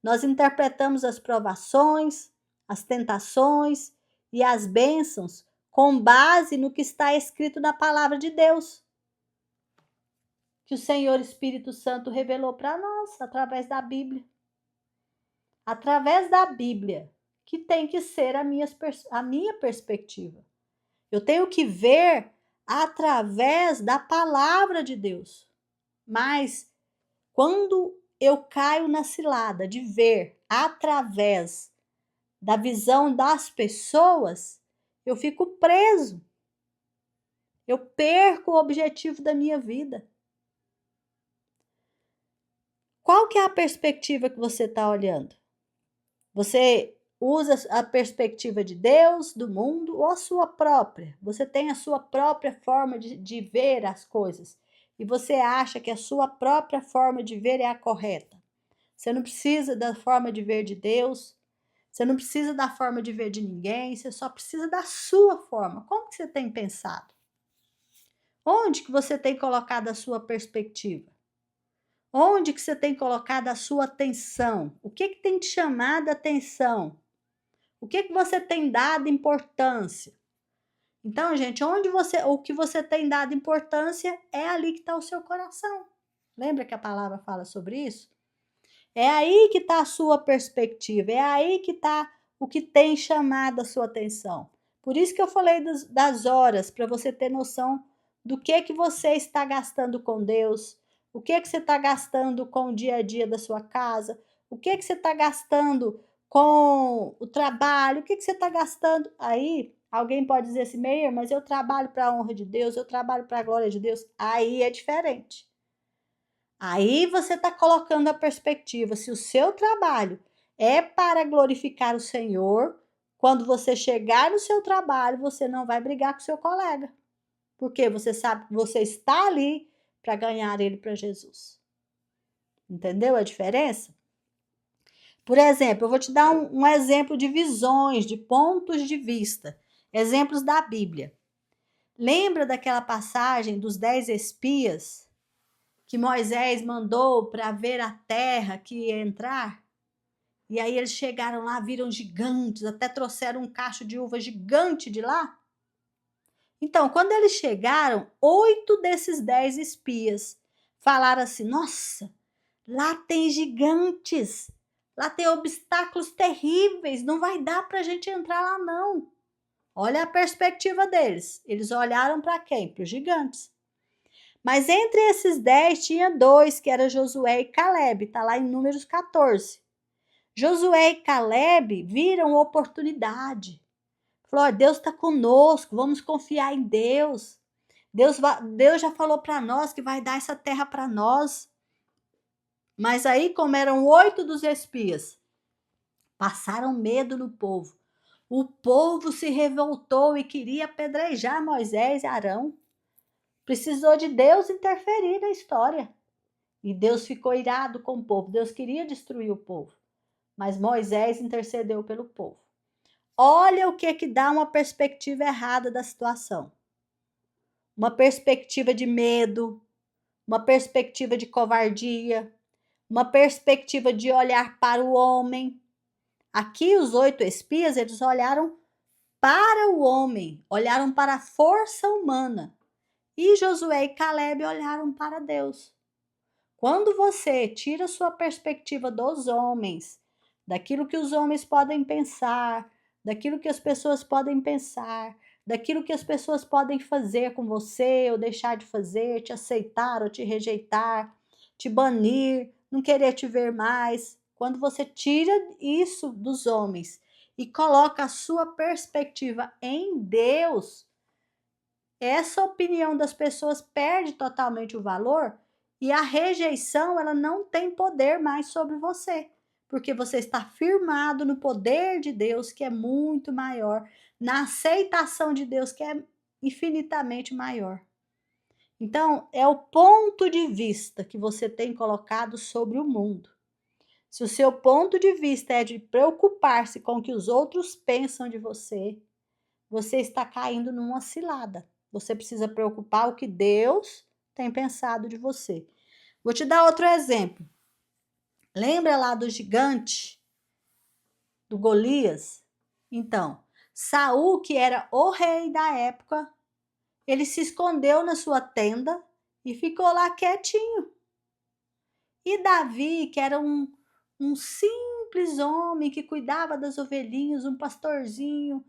nós interpretamos as provações, as tentações e as bênçãos com base no que está escrito na palavra de Deus, que o Senhor Espírito Santo revelou para nós através da Bíblia. Através da Bíblia, que tem que ser a minha perspectiva. Eu tenho que ver através da palavra de Deus. Mas quando eu caio na cilada de ver através da visão das pessoas, eu fico preso. Eu perco o objetivo da minha vida. Qual que é a perspectiva que você está olhando? Você usa a perspectiva de Deus, do mundo ou a sua própria? Você tem a sua própria forma de ver as coisas e você acha que a sua própria forma de ver é a correta. Você não precisa da forma de ver de Deus, você não precisa da forma de ver de ninguém, você só precisa da sua forma. Como que você tem pensado? Onde que você tem colocado a sua perspectiva? Onde que você tem colocado a sua atenção? O que que tem te chamado a atenção? O que que você tem dado importância? Então, gente, o que você tem dado importância é ali que está o seu coração. Lembra que a palavra fala sobre isso? É aí que está a sua perspectiva, é aí que está o que tem chamado a sua atenção. Por isso que eu falei das horas, para você ter noção do que você está gastando com Deus, o que você está gastando com o dia a dia da sua casa, o que você está gastando com o trabalho, o que você está gastando. Aí alguém pode dizer assim, Meir, mas eu trabalho para a honra de Deus, eu trabalho para a glória de Deus. Aí é diferente. Aí você está colocando a perspectiva, se o seu trabalho é para glorificar o Senhor, quando você chegar no seu trabalho, você não vai brigar com o seu colega. Porque você sabe que você está ali para ganhar ele para Jesus. Entendeu a diferença? Por exemplo, eu vou te dar um exemplo de visões, de pontos de vista. Exemplos da Bíblia. Lembra daquela passagem dos 10 espias que Moisés mandou para ver a terra que ia entrar? E aí eles chegaram lá, viram gigantes, até trouxeram um cacho de uva gigante de lá. Então, quando eles chegaram, 8 desses 10 espias falaram assim, nossa, lá tem gigantes, lá tem obstáculos terríveis, não vai dar para a gente entrar lá não. Olha a perspectiva deles, eles olharam para quem? Para os gigantes. Mas entre esses 10 tinha 2, que era Josué e Caleb, está lá em Números 14. Josué e Caleb viram oportunidade. Falou, Deus está conosco, vamos confiar em Deus. Deus já falou para nós que vai dar essa terra para nós. Mas aí, como eram 8 dos espias, passaram medo no povo. O povo se revoltou e queria apedrejar Moisés e Arão. Precisou de Deus interferir na história. E Deus ficou irado com o povo. Deus queria destruir o povo. Mas Moisés intercedeu pelo povo. Olha o que dá uma perspectiva errada da situação. Uma perspectiva de medo, uma perspectiva de covardia, uma perspectiva de olhar para o homem. Aqui os 8 espias, eles olharam para o homem, olharam para a força humana. E Josué e Caleb olharam para Deus. Quando você tira sua perspectiva dos homens, daquilo que os homens podem pensar, daquilo que as pessoas podem pensar, daquilo que as pessoas podem fazer com você ou deixar de fazer, te aceitar ou te rejeitar, te banir, não querer te ver mais. Quando você tira isso dos homens e coloca a sua perspectiva em Deus, essa opinião das pessoas perde totalmente o valor e a rejeição, ela não tem poder mais sobre você, porque você está firmado no poder de Deus, que é muito maior, na aceitação de Deus, que é infinitamente maior. Então, é o ponto de vista que você tem colocado sobre o mundo. Se o seu ponto de vista é de preocupar-se com o que os outros pensam de você, você está caindo numa cilada. Você precisa preocupar o que Deus tem pensado de você. Vou te dar outro exemplo. Lembra lá do gigante, do Golias? Então, Saul, que era o rei da época, ele se escondeu na sua tenda e ficou lá quietinho. E Davi, que era um simples homem que cuidava das ovelhinhas, um pastorzinho,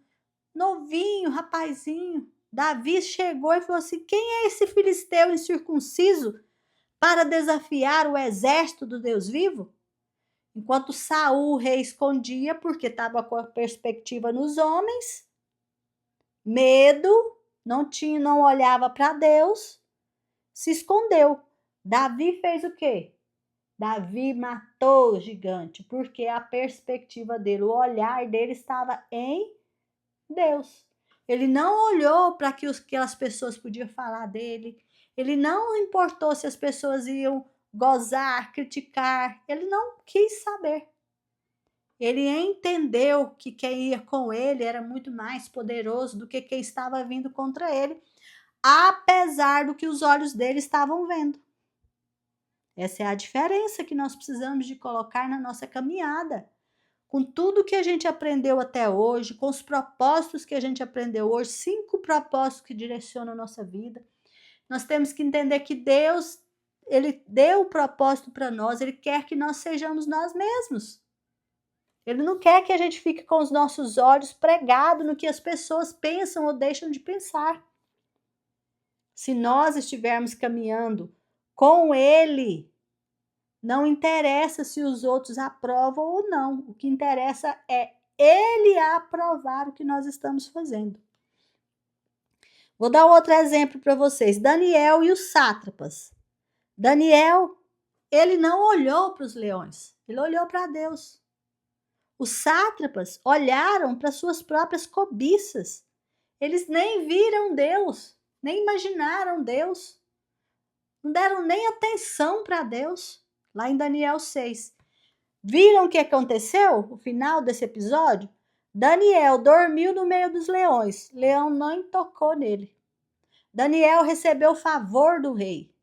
novinho, rapazinho, Davi chegou e falou assim, quem é esse filisteu incircunciso para desafiar o exército do Deus vivo? Enquanto Saul, o rei, escondia, porque estava com a perspectiva nos homens, medo, não olhava para Deus, se escondeu. Davi fez o quê? Davi matou o gigante, porque a perspectiva dele, o olhar dele estava em Deus. Ele não olhou para que as pessoas podiam falar dele. Ele não importou se as pessoas iam gozar, criticar. Ele não quis saber. Ele entendeu que quem ia com ele era muito mais poderoso do que quem estava vindo contra ele, apesar do que os olhos dele estavam vendo. Essa é a diferença que nós precisamos de colocar na nossa caminhada. Com tudo que a gente aprendeu até hoje, com os propósitos que a gente aprendeu hoje, 5 propósitos que direcionam a nossa vida, nós temos que entender que Deus, Ele deu o propósito para nós, Ele quer que nós sejamos nós mesmos. Ele não quer que a gente fique com os nossos olhos pregados no que as pessoas pensam ou deixam de pensar. Se nós estivermos caminhando com Ele, não interessa se os outros aprovam ou não. O que interessa é Ele aprovar o que nós estamos fazendo. Vou dar outro exemplo para vocês. Daniel e os sátrapas. Daniel, ele não olhou para os leões, ele olhou para Deus. Os sátrapas olharam para suas próprias cobiças. Eles nem viram Deus, nem imaginaram Deus. Não deram nem atenção para Deus. Lá em Daniel 6. Viram o que aconteceu? O final desse episódio? Daniel dormiu no meio dos leões. Leão não tocou nele. Daniel recebeu o favor do rei.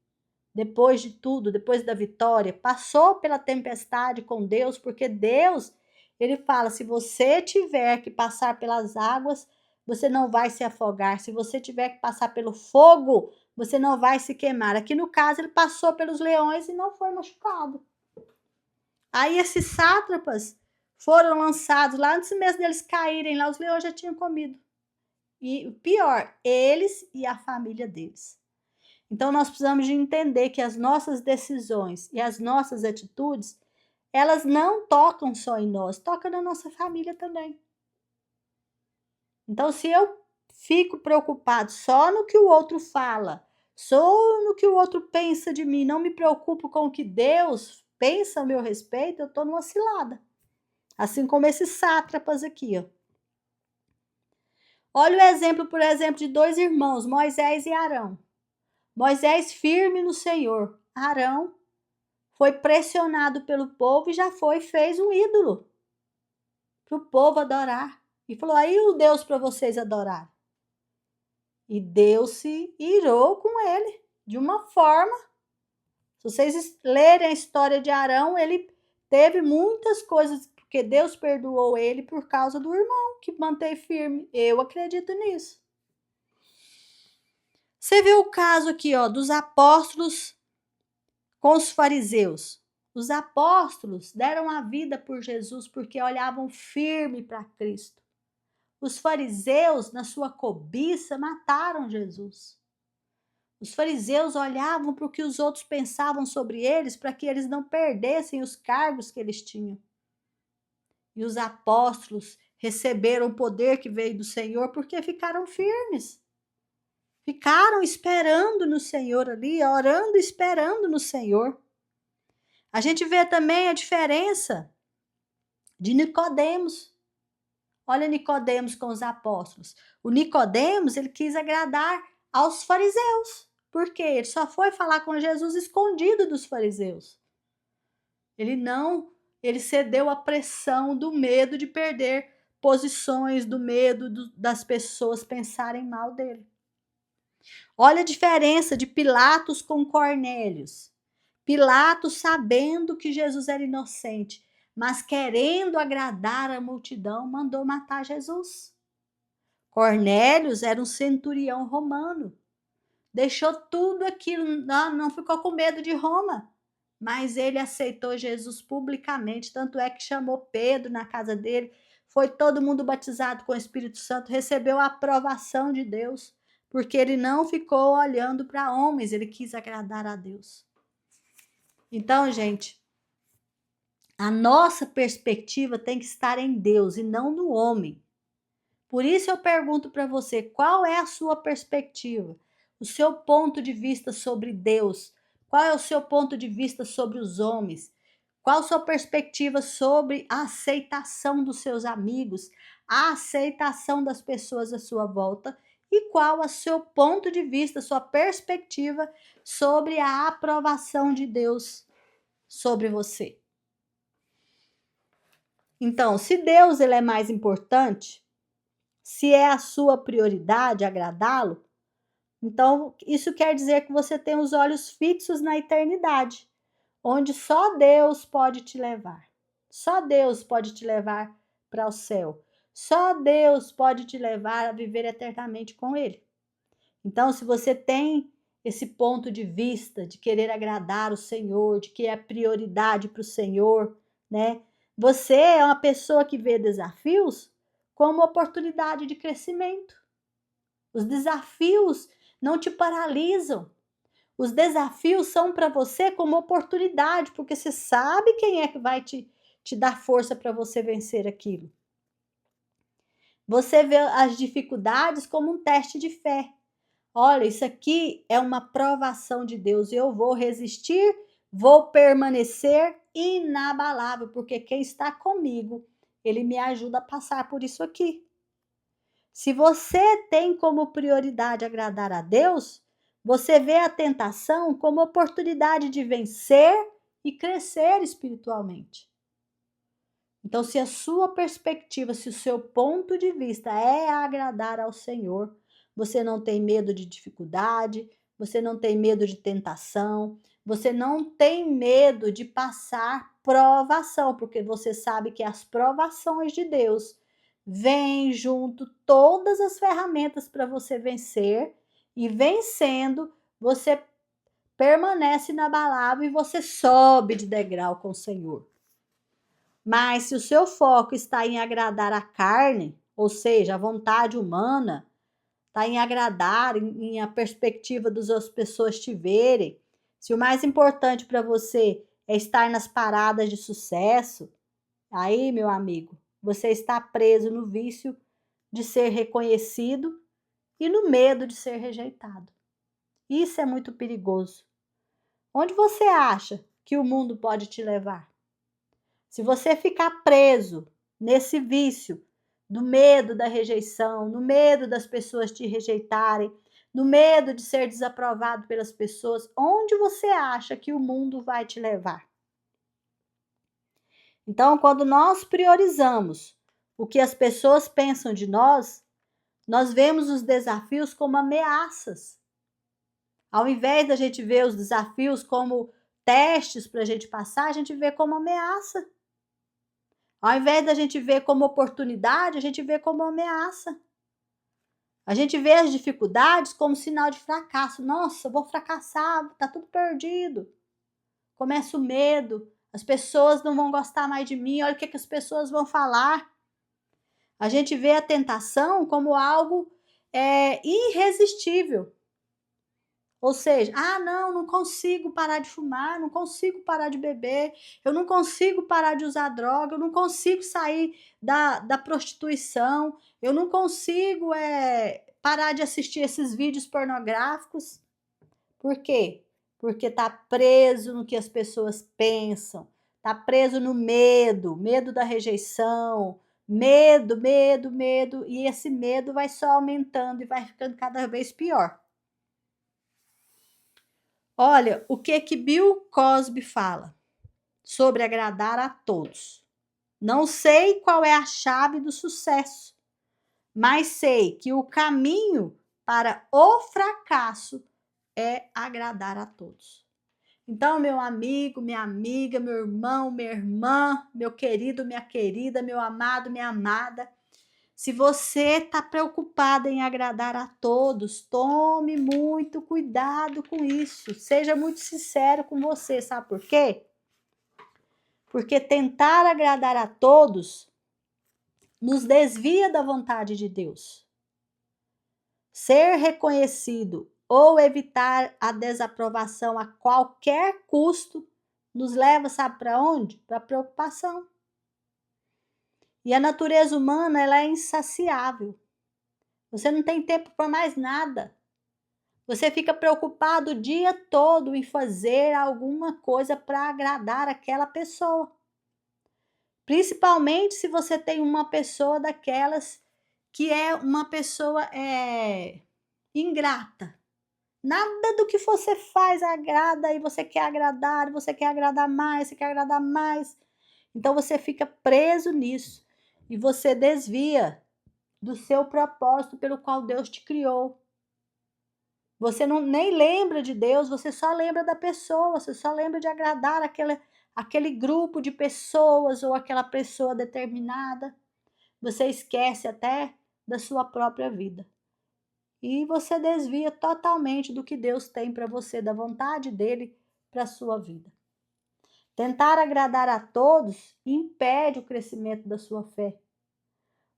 Depois de tudo, depois da vitória, passou pela tempestade com Deus, porque Deus, ele fala, se você tiver que passar pelas águas, você não vai se afogar. Se você tiver que passar pelo fogo, você não vai se queimar. Aqui no caso, ele passou pelos leões e não foi machucado. Aí esses sátrapas foram lançados lá antes mesmo deles caírem lá, os leões já tinham comido. E o pior, eles e a família deles. Então nós precisamos de entender que as nossas decisões e as nossas atitudes, elas não tocam só em nós, tocam na nossa família também. Então se eu fico preocupado só no que o outro fala, só no que o outro pensa de mim, não me preocupo com o que Deus pensa a meu respeito, eu estou numa cilada. Assim como esses sátrapas aqui, ó. Olha o exemplo, por exemplo, de 2 irmãos, Moisés e Arão. Moisés firme no Senhor. Arão foi pressionado pelo povo e já fez um ídolo para o povo adorar. E falou, aí o Deus para vocês adorar. E Deus se irou com ele, de uma forma. Se vocês lerem a história de Arão, ele teve muitas coisas, porque Deus perdoou ele por causa do irmão, que manteve firme. Eu acredito nisso. Você vê o caso aqui, ó, dos apóstolos com os fariseus. Os apóstolos deram a vida por Jesus porque olhavam firme para Cristo. Os fariseus, na sua cobiça, mataram Jesus. Os fariseus olhavam para o que os outros pensavam sobre eles, para que eles não perdessem os cargos que eles tinham. E os apóstolos receberam o poder que veio do Senhor porque ficaram firmes. Ficaram esperando no Senhor ali, orando e esperando no Senhor. A gente vê também a diferença de Nicodemos. Olha Nicodemos com os apóstolos. O Nicodemos, ele quis agradar aos fariseus. Por quê? Ele só foi falar com Jesus escondido dos fariseus. Ele cedeu à pressão do medo de perder posições, do medo das pessoas pensarem mal dele. Olha a diferença de Pilatos com Cornélios. Pilatos sabendo que Jesus era inocente, mas querendo agradar a multidão, mandou matar Jesus. Cornélios era um centurião romano. Deixou tudo aquilo, não ficou com medo de Roma, mas ele aceitou Jesus publicamente, tanto é que chamou Pedro na casa dele, foi todo mundo batizado com o Espírito Santo, recebeu a aprovação de Deus, porque ele não ficou olhando para homens, ele quis agradar a Deus. Então, gente, a nossa perspectiva tem que estar em Deus e não no homem. Por isso eu pergunto para você, qual é a sua perspectiva? O seu ponto de vista sobre Deus? Qual é o seu ponto de vista sobre os homens? Qual a sua perspectiva sobre a aceitação dos seus amigos, a aceitação das pessoas à sua volta? E qual o seu ponto de vista, sua perspectiva sobre a aprovação de Deus sobre você? Então, se Deus ele é mais importante, se é a sua prioridade agradá-lo, então isso quer dizer que você tem os olhos fixos na eternidade, onde só Deus pode te levar. Só Deus pode te levar para o céu. Só Deus pode te levar a viver eternamente com Ele. Então, se você tem esse ponto de vista de querer agradar o Senhor, de que é prioridade para o Senhor, né? Você é uma pessoa que vê desafios como oportunidade de crescimento. Os desafios não te paralisam. Os desafios são para você como oportunidade, porque você sabe quem é que vai te dar força para você vencer aquilo. Você vê as dificuldades como um teste de fé. Olha, isso aqui é uma provação de Deus. Eu vou resistir, vou permanecer inabalável, porque quem está comigo, ele me ajuda a passar por isso aqui. Se você tem como prioridade agradar a Deus, você vê a tentação como oportunidade de vencer e crescer espiritualmente. Então, se a sua perspectiva, se o seu ponto de vista é agradar ao Senhor, você não tem medo de dificuldade, você não tem medo de tentação, você não tem medo de passar provação, porque você sabe que as provações de Deus vêm junto todas as ferramentas para você vencer, e vencendo, você permanece inabalável e você sobe de degrau com o Senhor. Mas se o seu foco está em agradar a carne, ou seja, a vontade humana, está em agradar, em a perspectiva das outras pessoas te verem, se o mais importante para você é estar nas paradas de sucesso, aí, meu amigo, você está preso no vício de ser reconhecido e no medo de ser rejeitado. Isso é muito perigoso. Onde você acha que o mundo pode te levar? Se você ficar preso nesse vício do medo da rejeição, no medo das pessoas te rejeitarem, no medo de ser desaprovado pelas pessoas, onde você acha que o mundo vai te levar? Então, quando nós priorizamos o que as pessoas pensam de nós, nós vemos os desafios como ameaças. Ao invés da gente ver os desafios como testes para a gente passar, a gente vê como ameaça. Ao invés da gente ver como oportunidade, a gente vê como ameaça. A gente vê as dificuldades como sinal de fracasso. Nossa, eu vou fracassar, tá tudo perdido. Começa o medo, as pessoas não vão gostar mais de mim, olha o que as pessoas vão falar. A gente vê a tentação como algo irresistível. Ou seja, não consigo parar de fumar, não consigo parar de beber, eu não consigo parar de usar droga, eu não consigo sair da prostituição, eu não consigo parar de assistir esses vídeos pornográficos. Por quê? Porque tá preso no que as pessoas pensam, tá preso no medo da rejeição, medo, e esse medo vai só aumentando e vai ficando cada vez pior. Olha, o que Bill Cosby fala sobre agradar a todos. Não sei qual é a chave do sucesso, mas sei que o caminho para o fracasso é agradar a todos. Então, meu amigo, minha amiga, meu irmão, minha irmã, meu querido, minha querida, meu amado, minha amada, se você está preocupada em agradar a todos, tome muito cuidado com isso. Seja muito sincero com você, sabe por quê? Porque tentar agradar a todos nos desvia da vontade de Deus. Ser reconhecido ou evitar a desaprovação a qualquer custo nos leva, sabe para onde? Para a preocupação. E a natureza humana, ela é insaciável. Você não tem tempo para mais nada. Você fica preocupado o dia todo em fazer alguma coisa para agradar aquela pessoa. Principalmente se você tem uma pessoa daquelas que é uma pessoa ingrata. Nada do que você faz agrada e você quer agradar mais, você quer agradar mais. Então você fica preso nisso e você desvia do seu propósito pelo qual Deus te criou. Você não nem lembra de Deus, você só lembra da pessoa, você só lembra de agradar aquele grupo de pessoas ou aquela pessoa determinada. Você esquece até da sua própria vida. E você desvia totalmente do que Deus tem para você, da vontade dele para a sua vida. Tentar agradar a todos impede o crescimento da sua fé.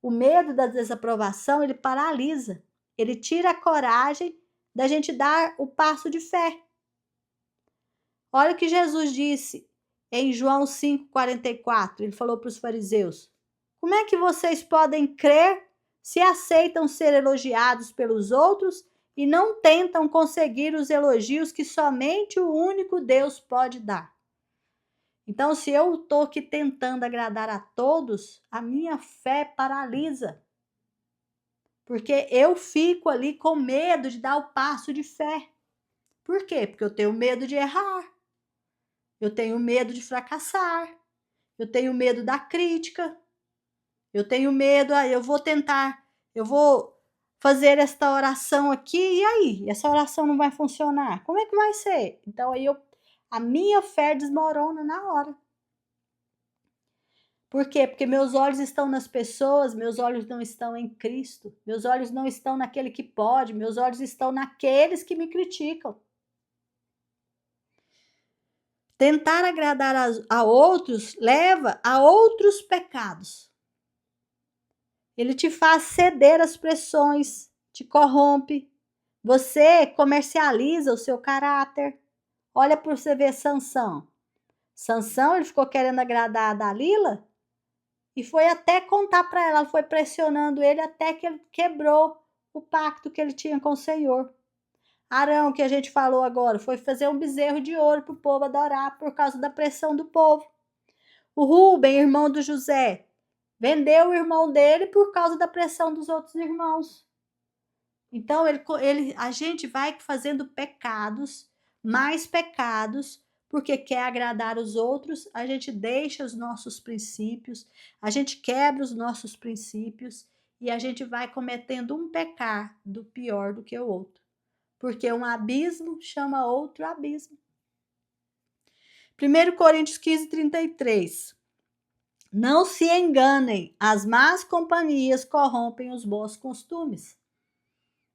O medo da desaprovação, ele paralisa. Ele tira a coragem da gente dar o passo de fé. Olha o que Jesus disse em João 5,44. Ele falou para os fariseus: como é que vocês podem crer se aceitam ser elogiados pelos outros e não tentam conseguir os elogios que somente o único Deus pode dar? Então, se eu estou aqui tentando agradar a todos, a minha fé paralisa. Porque eu fico ali com medo de dar o passo de fé. Por quê? Porque eu tenho medo de errar. Eu tenho medo de fracassar. Eu tenho medo da crítica. Eu tenho medo, eu vou fazer esta oração aqui, e aí? Essa oração não vai funcionar? Como é que vai ser? Então, a minha fé desmorona na hora. Por quê? Porque meus olhos estão nas pessoas, meus olhos não estão em Cristo, meus olhos não estão naquele que pode, meus olhos estão naqueles que me criticam. Tentar agradar a outros leva a outros pecados. Ele te faz ceder às pressões, te corrompe. Você comercializa o seu caráter. Olha para você ver Sansão. Sansão, ele ficou querendo agradar a Dalila e foi até contar para ela foi pressionando ele até que ele quebrou o pacto que ele tinha com o Senhor. Arão, que a gente falou agora, foi fazer um bezerro de ouro para o povo adorar por causa da pressão do povo. O Rubem, irmão do José, vendeu o irmão dele por causa da pressão dos outros irmãos. Então, a gente vai fazendo pecados, mais pecados, porque quer agradar os outros, a gente deixa os nossos princípios, a gente quebra os nossos princípios e a gente vai cometendo um pecado pior do que o outro. Porque um abismo chama outro abismo. 1 Coríntios 15:33. Não se enganem, as más companhias corrompem os bons costumes.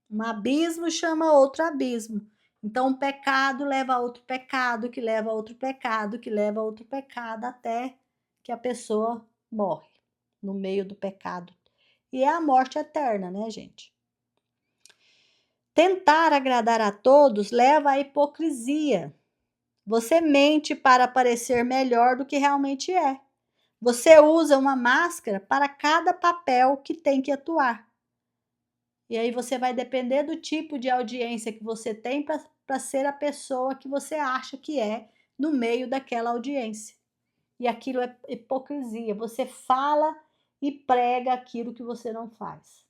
Um abismo chama outro abismo. Então, um pecado leva a outro pecado, que leva a outro pecado, que leva a outro pecado, até que a pessoa morre no meio do pecado. E é a morte eterna, né, gente? Tentar agradar a todos leva à hipocrisia. Você mente para parecer melhor do que realmente é. Você usa uma máscara para cada papel que tem que atuar. E aí você vai depender do tipo de audiência que você tem para ser a pessoa que você acha que é no meio daquela audiência. E aquilo é hipocrisia. Você fala e prega aquilo que você não faz.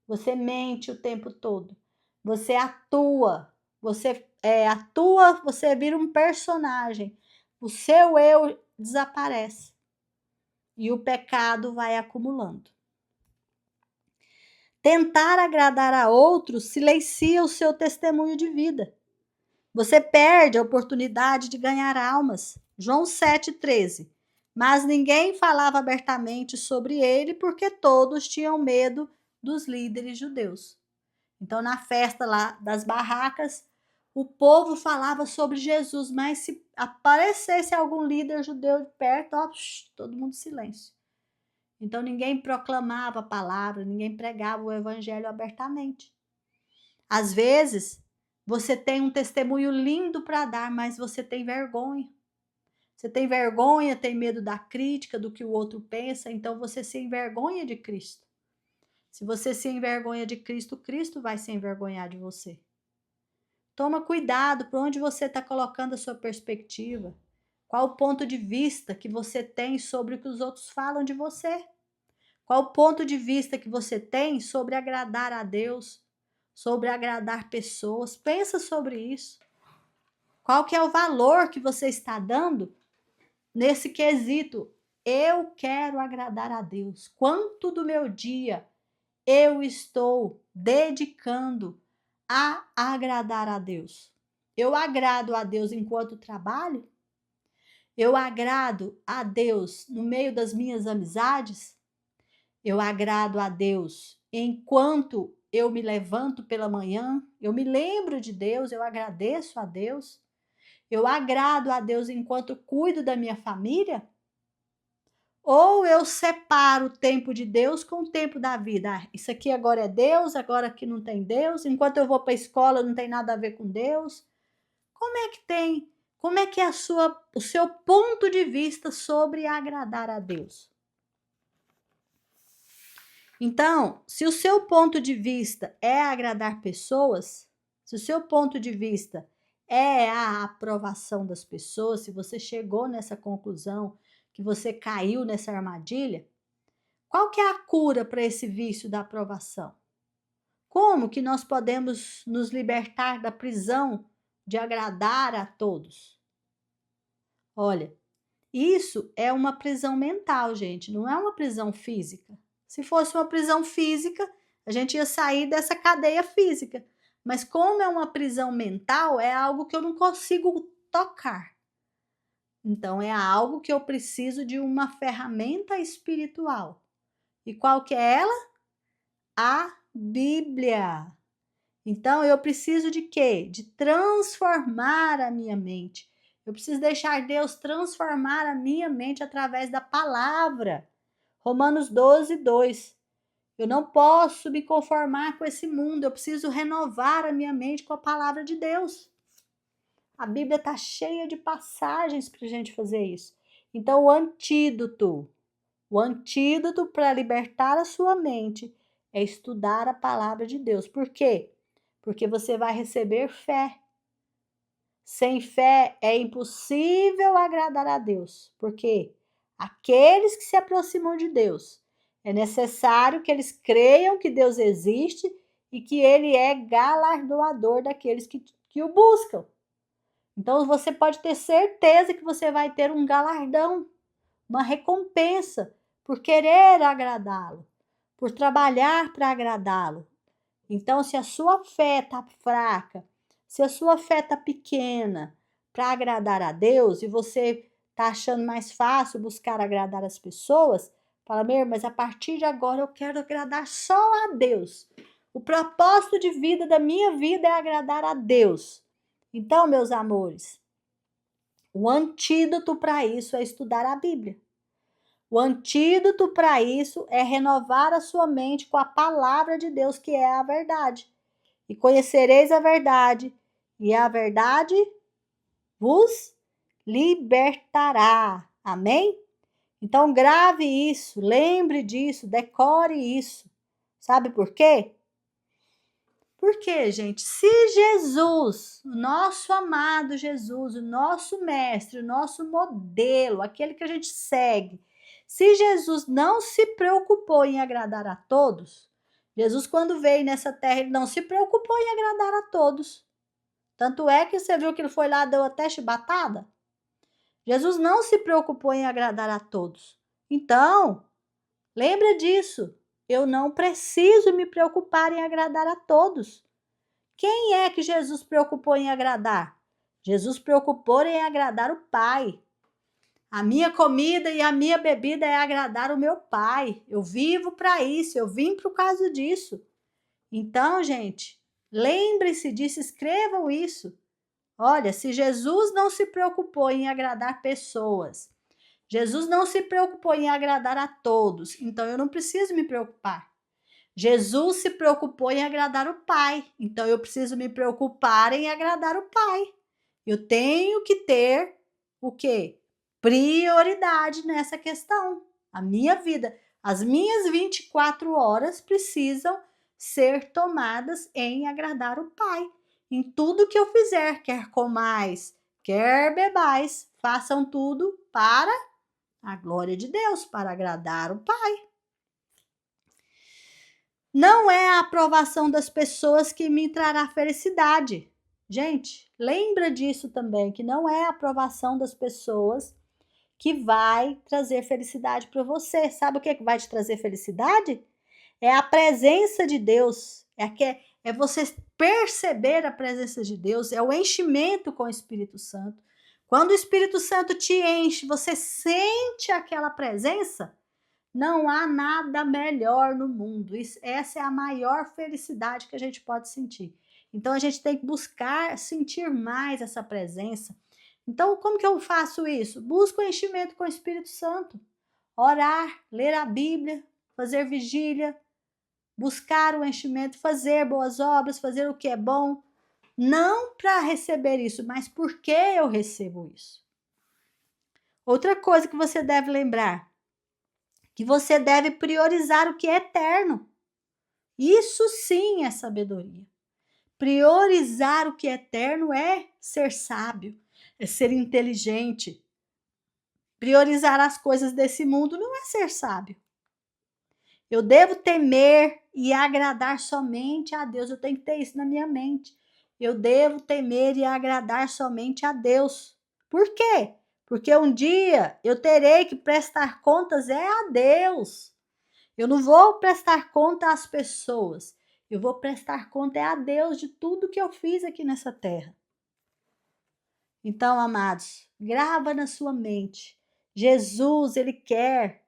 Você mente o tempo todo. Você atua. Você vira um personagem. O seu eu desaparece. E o pecado vai acumulando. Tentar agradar a outros silencia o seu testemunho de vida. Você perde a oportunidade de ganhar almas. João 7,13. Mas ninguém falava abertamente sobre ele porque todos tinham medo dos líderes judeus. Então, na festa lá das barracas, o povo falava sobre Jesus, mas se aparecesse algum líder judeu de perto, todo mundo silêncio. Então, ninguém proclamava a palavra, ninguém pregava o evangelho abertamente. Às vezes, você tem um testemunho lindo para dar, mas você tem vergonha. Você tem vergonha, tem medo da crítica, do que o outro pensa, então você se envergonha de Cristo. Se você se envergonha de Cristo, Cristo vai se envergonhar de você. Toma cuidado para onde você está colocando a sua perspectiva. Qual o ponto de vista que você tem sobre o que os outros falam de você? Qual o ponto de vista que você tem sobre agradar a Deus, sobre agradar pessoas? Pensa sobre isso. Qual que é o valor que você está dando nesse quesito? Eu quero agradar a Deus. Quanto do meu dia eu estou dedicando a agradar a Deus? Eu agrado a Deus enquanto trabalho? Eu agrado a Deus no meio das minhas amizades? Eu agrado a Deus enquanto eu me levanto pela manhã? Eu me lembro de Deus, eu agradeço a Deus? Eu agrado a Deus enquanto cuido da minha família? Ou eu separo o tempo de Deus com o tempo da vida? Isso aqui agora é Deus, agora aqui não tem Deus. Enquanto eu vou para a escola não tem nada a ver com Deus. Como é que tem? Como é que é o seu ponto de vista sobre agradar a Deus? Então, se o seu ponto de vista é agradar pessoas, se o seu ponto de vista é a aprovação das pessoas, se você chegou nessa conclusão, que você caiu nessa armadilha, qual que é a cura para esse vício da aprovação? Como que nós podemos nos libertar da prisão de agradar a todos? Olha, isso é uma prisão mental, gente, não é uma prisão física. Se fosse uma prisão física, a gente ia sair dessa cadeia física. Mas como é uma prisão mental, é algo que eu não consigo tocar. Então, é algo que eu preciso de uma ferramenta espiritual. E qual que é ela? A Bíblia. Então, eu preciso de quê? De transformar a minha mente. Eu preciso deixar Deus transformar a minha mente através da palavra. Romanos 12, 2. Eu não posso me conformar com esse mundo, eu preciso renovar a minha mente com a palavra de Deus. A Bíblia está cheia de passagens para a gente fazer isso. Então, o antídoto para libertar a sua mente é estudar a palavra de Deus. Por quê? Porque você vai receber fé. Sem fé é impossível agradar a Deus. Porque aqueles que se aproximam de Deus, é necessário que eles creiam que Deus existe e que Ele é galardoador daqueles que o buscam. Então você pode ter certeza que você vai ter um galardão, uma recompensa por querer agradá-lo, por trabalhar para agradá-lo. Então, se a sua fé está fraca, se a sua fé está pequena para agradar a Deus e você está achando mais fácil buscar agradar as pessoas, fala, mas a partir de agora eu quero agradar só a Deus. O propósito de vida da minha vida é agradar a Deus. Então, meus amores, o antídoto para isso é estudar a Bíblia. O antídoto para isso é renovar a sua mente com a palavra de Deus, que é a verdade. E conhecereis a verdade, e a verdade vos libertará. Amém? Então grave isso, lembre disso, decore isso. Sabe por quê? Porque, gente, se Jesus, o nosso amado Jesus, o nosso mestre, o nosso modelo, aquele que a gente segue, se Jesus não se preocupou em agradar a todos, Jesus, quando veio nessa terra, ele não se preocupou em agradar a todos. Tanto é que você viu que ele foi lá, deu até chibatada. Jesus não se preocupou em agradar a todos. Então, lembra disso. Eu não preciso me preocupar em agradar a todos. Quem é que Jesus preocupou em agradar? Jesus preocupou em agradar o Pai. A minha comida e a minha bebida é agradar o meu Pai. Eu vivo para isso, eu vim por causa disso. Então, gente, lembre-se disso, escrevam isso. Olha, se Jesus não se preocupou em agradar pessoas, Jesus não se preocupou em agradar a todos, então eu não preciso me preocupar. Jesus se preocupou em agradar o Pai, então eu preciso me preocupar em agradar o Pai. Eu tenho que ter o quê? Prioridade nessa questão. A minha vida, as minhas 24 horas precisam ser tomadas em agradar o Pai. em tudo que eu fizer, quer comais, quer bebais, façam tudo para a glória de Deus, para agradar o Pai. Não é a aprovação das pessoas que me trará felicidade. Gente, lembra disso também, que não é a aprovação das pessoas que vai trazer felicidade para você. Sabe o que vai te trazer felicidade? É a presença de Deus. É você perceber a presença de Deus, é o enchimento com o Espírito Santo. Quando o Espírito Santo te enche, você sente aquela presença, não há nada melhor no mundo. Essa é a maior felicidade que a gente pode sentir. Então a gente tem que buscar sentir mais essa presença. Então, como que eu faço isso? Busco o enchimento com o Espírito Santo. Orar, ler a Bíblia, fazer vigília, buscar o enchimento, fazer boas obras, fazer o que é bom. Não para receber isso, mas porque eu recebo isso. Outra coisa que você deve lembrar, que você deve priorizar o que é eterno. Isso sim é sabedoria. Priorizar o que é eterno é ser sábio, é ser inteligente. Priorizar as coisas desse mundo não é ser sábio. Eu devo temer e agradar somente a Deus. Eu tenho que ter isso na minha mente. Eu devo temer e agradar somente a Deus. Por quê? Porque um dia eu terei que prestar contas a Deus. Eu não vou prestar conta às pessoas. Eu vou prestar conta a Deus de tudo que eu fiz aqui nessa terra. Então, amados, grava na sua mente. Jesus, ele quer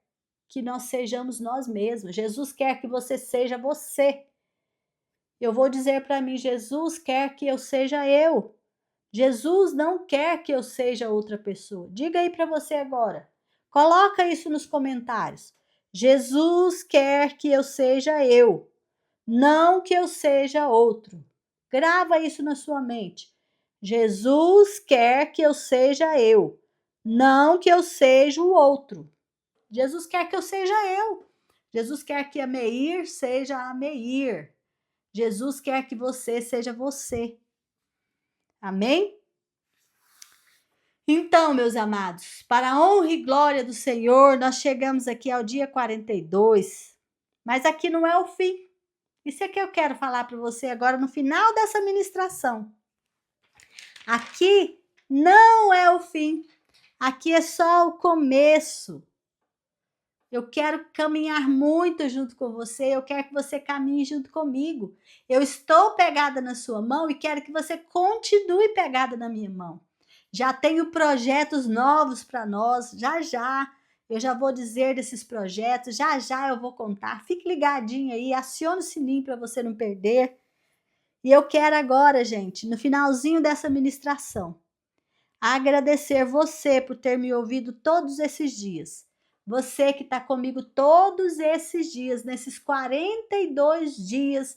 que nós sejamos nós mesmos. Jesus quer que você seja você. Eu vou dizer para mim, Jesus quer que eu seja eu. Jesus não quer que eu seja outra pessoa. Diga aí para você agora. Coloca isso nos comentários. Jesus quer que eu seja eu, não que eu seja outro. Grava isso na sua mente. Jesus quer que eu seja eu, não que eu seja o outro. Jesus quer que eu seja eu. Jesus quer que a Meir seja a Meir. Jesus quer que você seja você. Amém? Então, meus amados, para a honra e glória do Senhor, nós chegamos aqui ao dia 42, mas aqui não é o fim. Isso é que eu quero falar para você agora no final dessa ministração. Aqui não é o fim. Aqui é só o começo. Eu quero caminhar muito junto com você, eu quero que você caminhe junto comigo. Eu estou pegada na sua mão e quero que você continue pegada na minha mão. Já tenho projetos novos para nós, já. Eu já vou dizer desses projetos, já eu vou contar. Fique ligadinho aí, acione o sininho para você não perder. E eu quero agora, gente, no finalzinho dessa ministração, agradecer você por ter me ouvido todos esses dias. Você que está comigo todos esses dias, nesses 42 dias,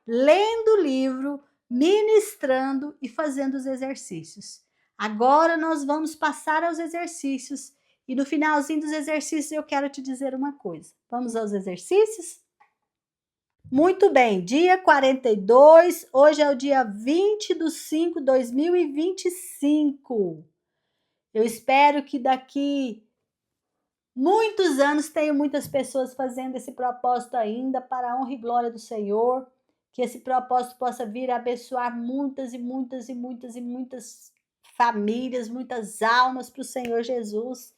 lendo o livro, ministrando e fazendo os exercícios. Agora nós vamos passar aos exercícios. E no finalzinho dos exercícios eu quero te dizer uma coisa. Vamos aos exercícios? Muito bem, dia 42, hoje é o dia 20/5/2025. Eu espero que daqui muitos anos tenham muitas pessoas fazendo esse propósito ainda para a honra e glória do Senhor, que esse propósito possa vir a abençoar muitas famílias, muitas almas para o Senhor Jesus.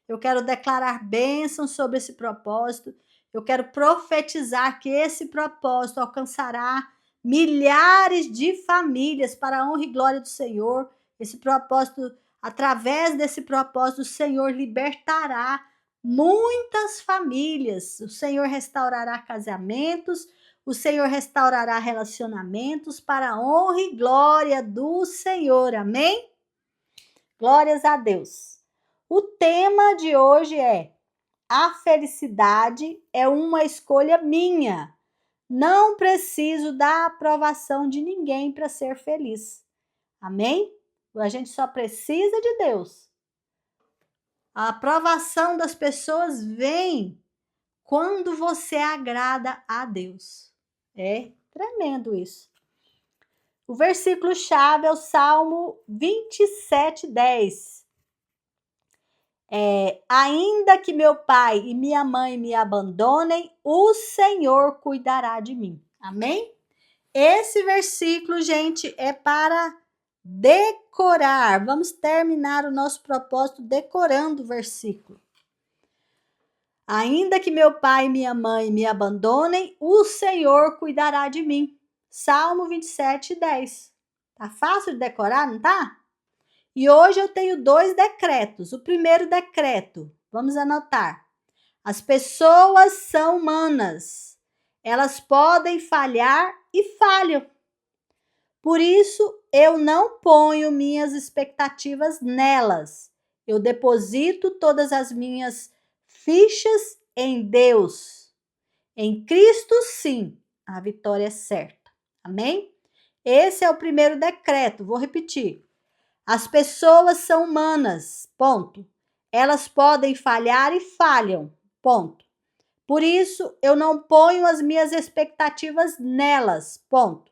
Eu quero declarar bênção sobre esse propósito. Eu quero profetizar que esse propósito alcançará milhares de famílias para a honra e glória do Senhor. Esse propósito, através desse propósito, o Senhor libertará muitas famílias. O Senhor restaurará casamentos, o Senhor restaurará relacionamentos para a honra e glória do Senhor. Amém? Glórias a Deus. O tema de hoje é: a felicidade é uma escolha minha. Não preciso da aprovação de ninguém para ser feliz. Amém? A gente só precisa de Deus. A aprovação das pessoas vem quando você agrada a Deus. É tremendo isso. O versículo-chave é o Salmo 27:10. Ainda que meu pai e minha mãe me abandonem, o Senhor cuidará de mim. Amém? Esse versículo, gente, é para decorar. Vamos terminar o nosso propósito decorando o versículo. Ainda que meu pai e minha mãe me abandonem, o Senhor cuidará de mim. Salmo 27:10. Tá fácil de decorar, não tá? E hoje eu tenho 2 decretos. O primeiro decreto, vamos anotar. As pessoas são humanas. Elas podem falhar e falham. Por isso, eu não ponho minhas expectativas nelas. Eu deposito todas as minhas fichas em Deus. Em Cristo, sim, a vitória é certa. Amém? Esse é o primeiro decreto. Vou repetir. As pessoas são humanas, ponto. Elas podem falhar e falham, ponto. Por isso, eu não ponho as minhas expectativas nelas, ponto.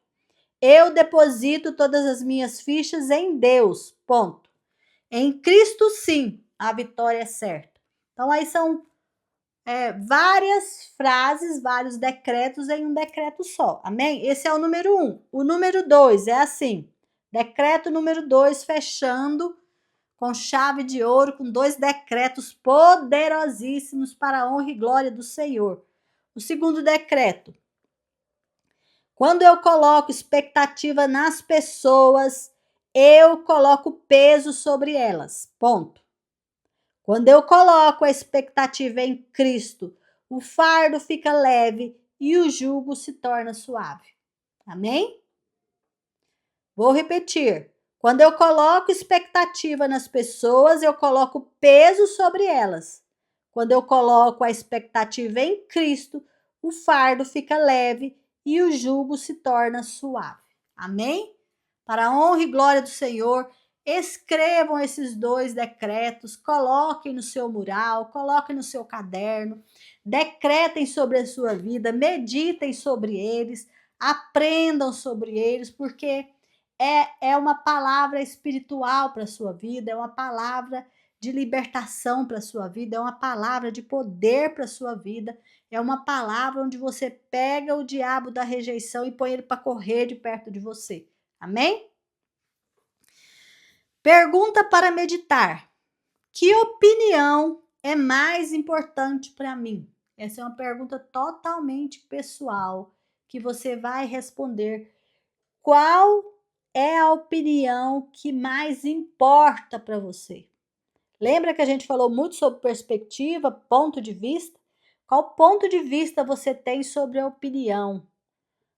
Eu deposito todas as minhas fichas em Deus, ponto. Em Cristo, sim, a vitória é certa. Então, aí são várias frases, vários decretos em um decreto só, amém? Esse é o número 1. O número 2 é assim, decreto número 2, fechando com chave de ouro, com 2 decretos poderosíssimos para a honra e glória do Senhor. O segundo decreto: quando eu coloco expectativa nas pessoas, eu coloco peso sobre elas. Ponto. Quando eu coloco a expectativa em Cristo, o fardo fica leve e o jugo se torna suave. Amém? Vou repetir. Quando eu coloco expectativa nas pessoas, eu coloco peso sobre elas. Quando eu coloco a expectativa em Cristo, o fardo fica leve e o jugo se torna suave. Amém? Para a honra e glória do Senhor, escrevam esses 2 decretos, coloquem no seu mural, coloquem no seu caderno, decretem sobre a sua vida, meditem sobre eles, aprendam sobre eles, porque é uma palavra espiritual para a sua vida, é uma palavra de libertação para a sua vida, é uma palavra de poder para a sua vida, é uma palavra onde você pega o diabo da rejeição e põe ele para correr de perto de você. Amém? Pergunta para meditar. Que opinião é mais importante para mim? Essa é uma pergunta totalmente pessoal que você vai responder. Qual é a opinião que mais importa para você? Lembra que a gente falou muito sobre perspectiva, ponto de vista? Qual ponto de vista você tem sobre a opinião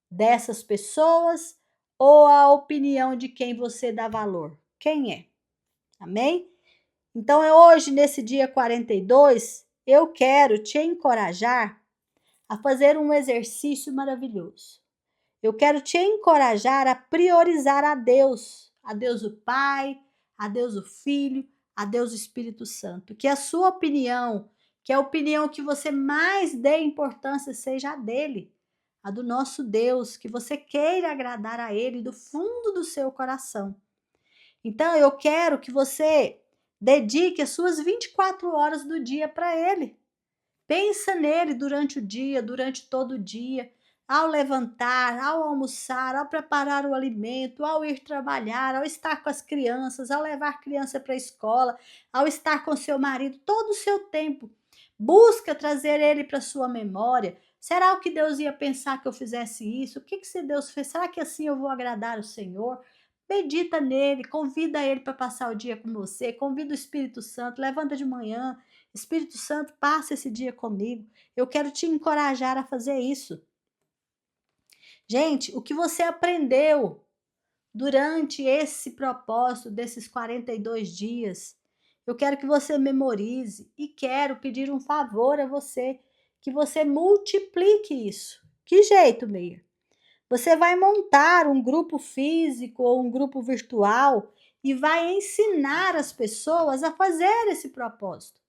dessas pessoas ou a opinião de quem você dá valor? Quem é? Amém? Então, hoje, nesse dia 42, eu quero te encorajar a fazer um exercício maravilhoso. Eu quero te encorajar a priorizar a Deus o Pai, a Deus o Filho, a Deus o Espírito Santo. Que a sua opinião, que a opinião que você mais dê importância seja a dele, a do nosso Deus, que você queira agradar a ele do fundo do seu coração. Então, eu quero que você dedique as suas 24 horas do dia para ele. Pensa nele durante o dia, durante todo o dia, ao levantar, ao almoçar, ao preparar o alimento, ao ir trabalhar, ao estar com as crianças, ao levar a criança para a escola, ao estar com seu marido, todo o seu tempo. Busca trazer ele para sua memória. Será o que Deus ia pensar que eu fizesse isso? O que Deus fez? Será que assim eu vou agradar o Senhor? Medita nele, convida ele para passar o dia com você, convida o Espírito Santo, levanta de manhã, Espírito Santo, passa esse dia comigo. Eu quero te encorajar a fazer isso. Gente, o que você aprendeu durante esse propósito desses 42 dias, eu quero que você memorize e quero pedir um favor a você, que você multiplique isso. Que jeito, Meir? Você vai montar um grupo físico ou um grupo virtual e vai ensinar as pessoas a fazer esse propósito.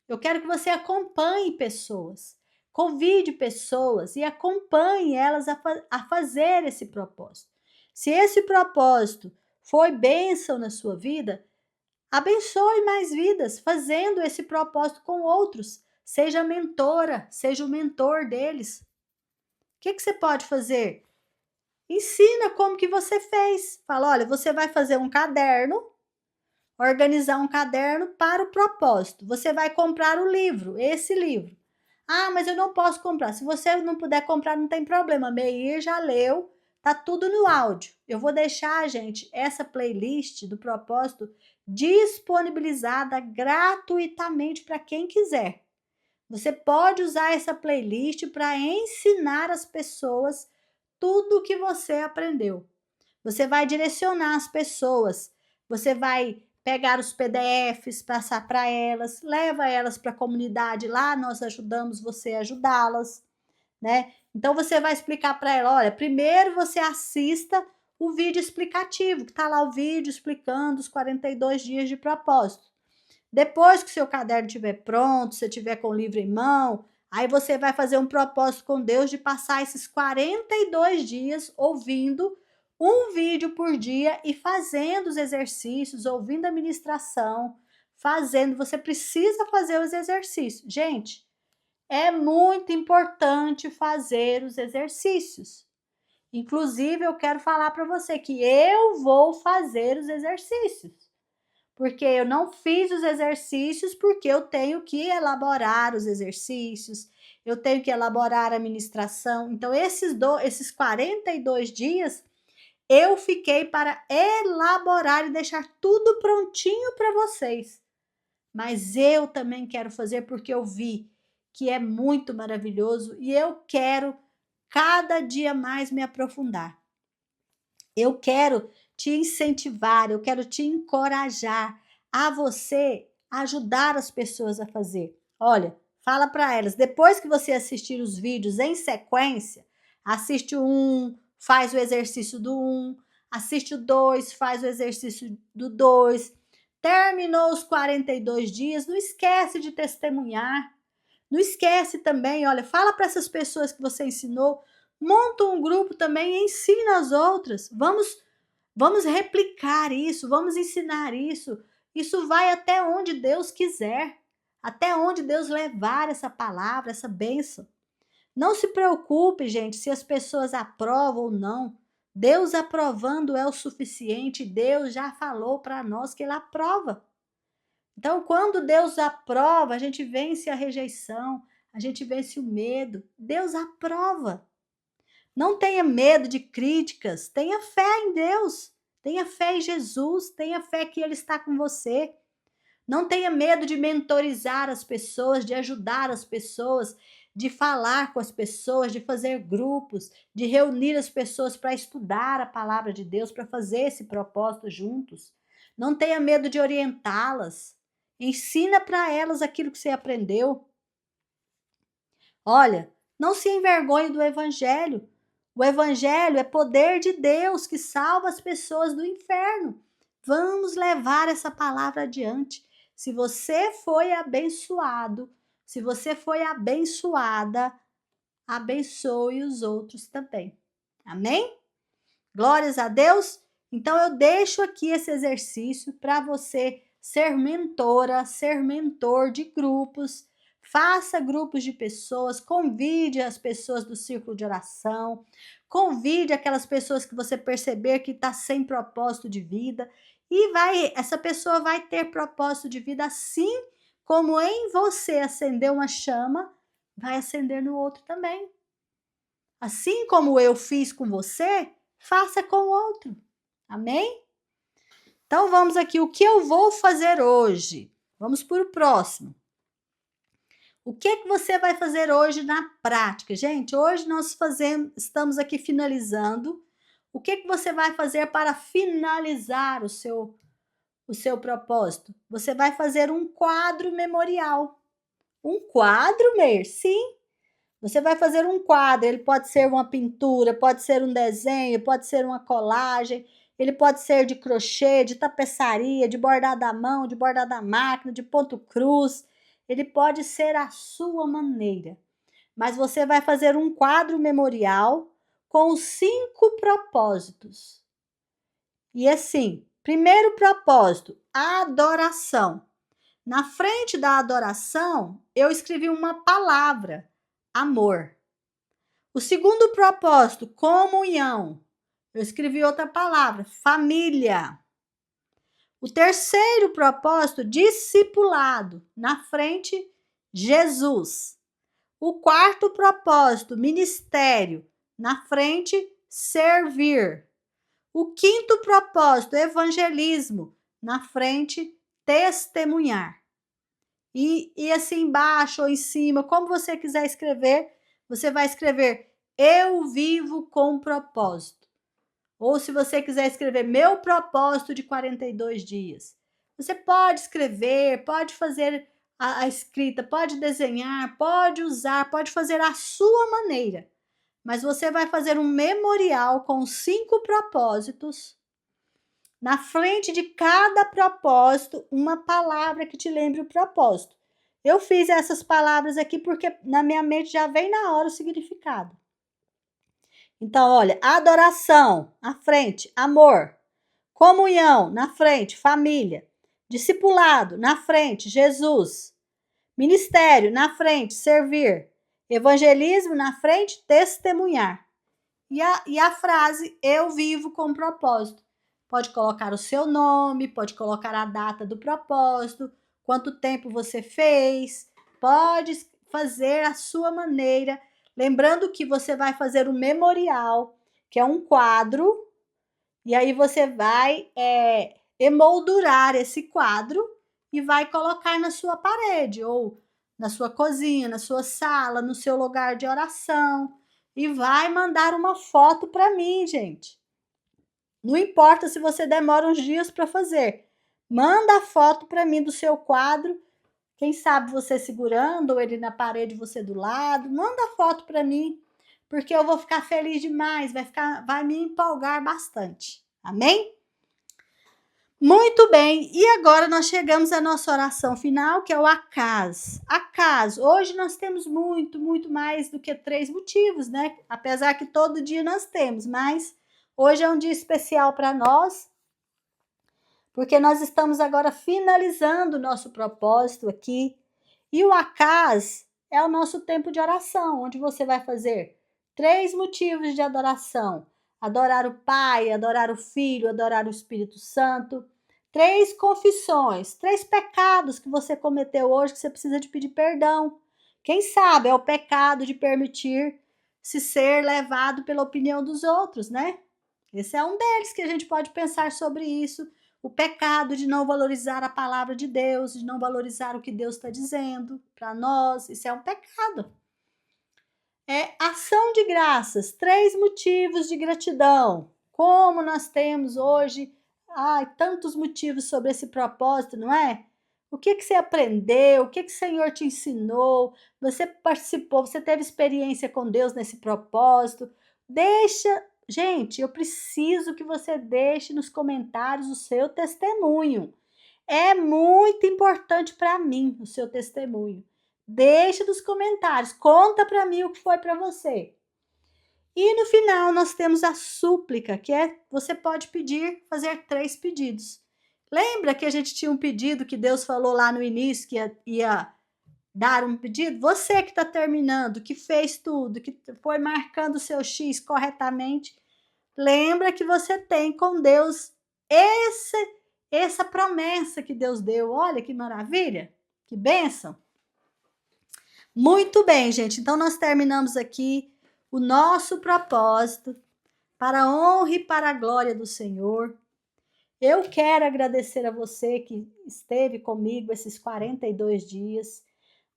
Eu quero que você acompanhe pessoas, convide pessoas e acompanhe elas a fazer esse propósito. Se esse propósito foi bênção na sua vida, abençoe mais vidas fazendo esse propósito com outros. Seja mentora, seja o mentor deles. O que você pode fazer? Ensina como que você fez. Fala, olha, você vai fazer um caderno, organizar um caderno para o propósito. Você vai comprar o livro, esse livro. Ah, mas eu não posso comprar. Se você não puder comprar, não tem problema. Meir já leu, tá tudo no áudio. Eu vou deixar, gente, essa playlist do propósito disponibilizada gratuitamente para quem quiser. Você pode usar essa playlist para ensinar as pessoas tudo o que você aprendeu. Você vai direcionar as pessoas, você vai pegar os PDFs, passar para elas, leva elas para a comunidade lá, nós ajudamos você a ajudá-las, né? Então você vai explicar para ela, olha, primeiro você assista o vídeo explicativo, que está lá o vídeo explicando os 42 dias de propósito. Depois que o seu caderno estiver pronto, você tiver com o livro em mão, aí você vai fazer um propósito com Deus de passar esses 42 dias ouvindo um vídeo por dia e fazendo os exercícios, ouvindo a ministração, fazendo. Você precisa fazer os exercícios. Gente, é muito importante fazer os exercícios. Inclusive, eu quero falar para você que eu vou fazer os exercícios. Porque eu não fiz os exercícios, porque eu tenho que elaborar os exercícios, eu tenho que elaborar a ministração. Então, esses 42 dias, eu fiquei para elaborar e deixar tudo prontinho para vocês. Mas eu também quero fazer porque eu vi que é muito maravilhoso e eu quero cada dia mais me aprofundar. Eu quero te incentivar, eu quero te encorajar a você ajudar as pessoas a fazer. Olha, fala para elas, depois que você assistir os vídeos em sequência, assiste o 1, faz o exercício do 1, assiste o 2, faz o exercício do 2. Terminou os 42 dias, não esquece de testemunhar. Não esquece também, olha, fala para essas pessoas que você ensinou, monta um grupo também e ensina as outras. Vamos replicar isso, vamos ensinar isso. Isso vai até onde Deus quiser, até onde Deus levar essa palavra, essa bênção. Não se preocupe, gente, se as pessoas aprovam ou não. Deus aprovando é o suficiente. Deus já falou para nós que Ele aprova. Então, quando Deus aprova, a gente vence a rejeição, a gente vence o medo. Deus aprova. Não tenha medo de críticas, tenha fé em Deus, tenha fé em Jesus, tenha fé que Ele está com você. Não tenha medo de mentorizar as pessoas, de ajudar as pessoas, de falar com as pessoas, de fazer grupos, de reunir as pessoas para estudar a palavra de Deus, para fazer esse propósito juntos. Não tenha medo de orientá-las. Ensina para elas aquilo que você aprendeu. Olha, não se envergonhe do evangelho. O evangelho é poder de Deus que salva as pessoas do inferno. Vamos levar essa palavra adiante. Se você foi abençoado, se você foi abençoada, abençoe os outros também. Amém? Glórias a Deus. Então eu deixo aqui esse exercício para você ser mentora, ser mentor de grupos. Faça grupos de pessoas, convide as pessoas do círculo de oração, convide aquelas pessoas que você perceber que está sem propósito de vida e essa pessoa vai ter propósito de vida assim como em você acendeu uma chama, vai acender no outro também. Assim como eu fiz com você, faça com o outro. Amém? Então vamos aqui, o que eu vou fazer hoje? Vamos para o próximo. O que você vai fazer hoje na prática? Gente, hoje nós estamos aqui finalizando. O que você vai fazer para finalizar o seu propósito? Você vai fazer um quadro memorial. Um quadro, Meir? Sim. Você vai fazer um quadro, ele pode ser uma pintura, pode ser um desenho, pode ser uma colagem, ele pode ser de crochê, de tapeçaria, de bordado à mão, de bordado à máquina, de ponto cruz. Ele pode ser a sua maneira. Mas você vai fazer um quadro memorial com os 5 propósitos. E assim, primeiro propósito, adoração. Na frente da adoração, eu escrevi uma palavra, amor. O segundo propósito, comunhão. Eu escrevi outra palavra, família. O terceiro propósito, discipulado. Na frente, Jesus. O quarto propósito, ministério. Na frente, servir. O quinto propósito, evangelismo. Na frente, testemunhar. E assim embaixo ou em cima, como você quiser escrever, você vai escrever eu vivo com propósito. Ou se você quiser escrever meu propósito de 42 dias. Você pode escrever, pode fazer a escrita, pode desenhar, pode usar, pode fazer a sua maneira. Mas você vai fazer um memorial com 5 propósitos. Na frente de cada propósito, uma palavra que te lembre o propósito. Eu fiz essas palavras aqui porque na minha mente já vem na hora o significado. Então, olha, adoração, na frente, amor. Comunhão, na frente, família. Discipulado, na frente, Jesus. Ministério, na frente, servir. Evangelismo, na frente, testemunhar. E a frase, eu vivo com propósito. Pode colocar o seu nome, pode colocar a data do propósito, quanto tempo você fez, pode fazer a sua maneira. Lembrando que você vai fazer um memorial, que é um quadro, e aí você vai emoldurar esse quadro e vai colocar na sua parede, ou na sua cozinha, na sua sala, no seu lugar de oração, e vai mandar uma foto para mim, gente. Não importa se você demora uns dias para fazer. Manda a foto para mim do seu quadro. Quem sabe você segurando ou ele na parede, você do lado. Manda a foto para mim, porque eu vou ficar feliz demais, vai me empolgar bastante. Amém? Muito bem, e agora nós chegamos à nossa oração final, que é o acaso. Acaso, hoje nós temos muito mais do que 3 motivos, né? Apesar que todo dia nós temos, mas hoje é um dia especial para nós, porque nós estamos agora finalizando o nosso propósito aqui. E o acaso é o nosso tempo de oração, onde você vai fazer 3 motivos de adoração. Adorar o Pai, adorar o Filho, adorar o Espírito Santo. 3 confissões, 3 pecados que você cometeu hoje que você precisa de pedir perdão. Quem sabe é o pecado de permitir se ser levado pela opinião dos outros, né? Esse é um deles que a gente pode pensar sobre isso. O pecado de não valorizar a palavra de Deus, de não valorizar o que Deus está dizendo para nós. Isso é um pecado. É ação de graças, 3 motivos de gratidão. Como nós temos hoje tantos motivos sobre esse propósito, não é? O que você aprendeu? O que o Senhor te ensinou? Você participou, você teve experiência com Deus nesse propósito? Gente, eu preciso que você deixe nos comentários o seu testemunho. É muito importante para mim o seu testemunho. Deixa nos comentários, conta para mim o que foi para você. E no final nós temos a súplica, que você pode fazer 3 pedidos. Lembra que a gente tinha um pedido que Deus falou lá no início que ia dar um pedido? Você que está terminando, que fez tudo, que foi marcando o seu X corretamente, lembra que você tem com Deus essa promessa que Deus deu. Olha que maravilha, que bênção. Muito bem, gente. Então, nós terminamos aqui o nosso propósito para a honra e para a glória do Senhor. Eu quero agradecer a você que esteve comigo esses 42 dias,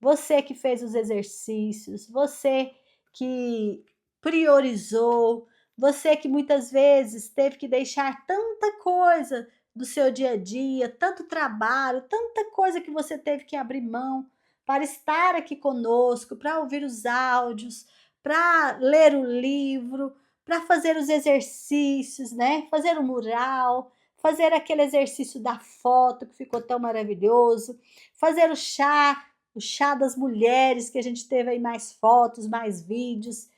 você que fez os exercícios, você que priorizou, você que muitas vezes teve que deixar tanta coisa do seu dia a dia, tanto trabalho, tanta coisa que você teve que abrir mão para estar aqui conosco, para ouvir os áudios, para ler o livro, para fazer os exercícios, né? Fazer o mural, fazer aquele exercício da foto que ficou tão maravilhoso, fazer o chá das mulheres, que a gente teve aí mais fotos, mais vídeos,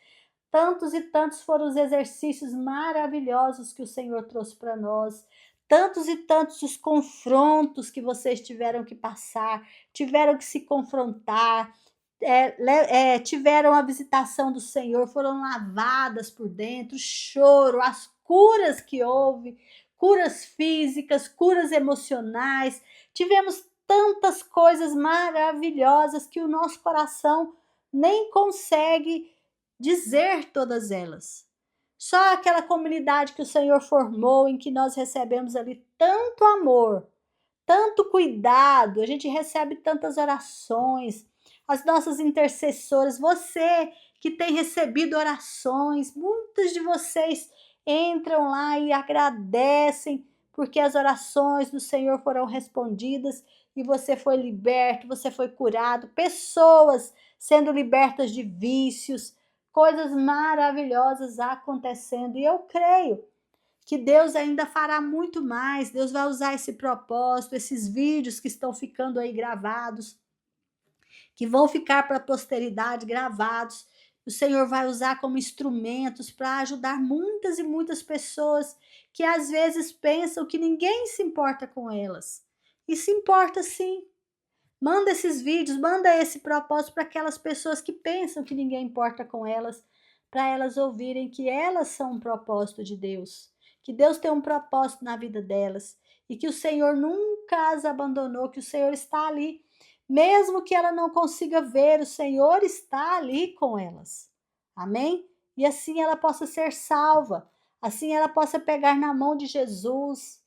Tantos e tantos foram os exercícios maravilhosos que o Senhor trouxe para nós. Tantos e tantos os confrontos que vocês tiveram que passar, tiveram que se confrontar, tiveram a visitação do Senhor, foram lavadas por dentro, o choro, as curas que houve, curas físicas, curas emocionais. Tivemos tantas coisas maravilhosas que o nosso coração nem consegue dizer todas elas. Só aquela comunidade que o Senhor formou, em que nós recebemos ali tanto amor, tanto cuidado, a gente recebe tantas orações, as nossas intercessoras, você que tem recebido orações, muitos de vocês entram lá e agradecem porque as orações do Senhor foram respondidas e você foi liberto, você foi curado, pessoas sendo libertas de vícios, coisas maravilhosas acontecendo, e eu creio que Deus ainda fará muito mais. Deus vai usar esse propósito, esses vídeos que estão ficando aí gravados, que vão ficar para a posteridade gravados. O Senhor vai usar como instrumentos para ajudar muitas e muitas pessoas que às vezes pensam que ninguém se importa com elas. E se importa sim. Manda esses vídeos, manda esse propósito para aquelas pessoas que pensam que ninguém importa com elas, para elas ouvirem que elas são um propósito de Deus, que Deus tem um propósito na vida delas e que o Senhor nunca as abandonou, que o Senhor está ali, mesmo que ela não consiga ver, o Senhor está ali com elas. Amém? E assim ela possa ser salva, assim ela possa pegar na mão de Jesus.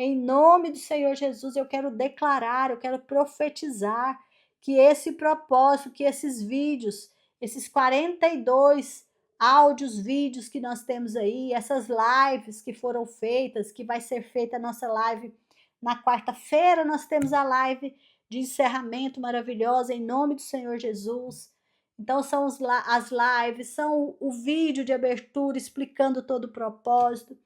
Em nome do Senhor Jesus, eu quero declarar, eu quero profetizar que esse propósito, que esses vídeos, esses 42 áudios, vídeos que nós temos aí, essas lives que foram feitas, que vai ser feita a nossa live na quarta-feira, nós temos a live de encerramento maravilhosa, em nome do Senhor Jesus. Então, são as lives, são o vídeo de abertura explicando todo o propósito.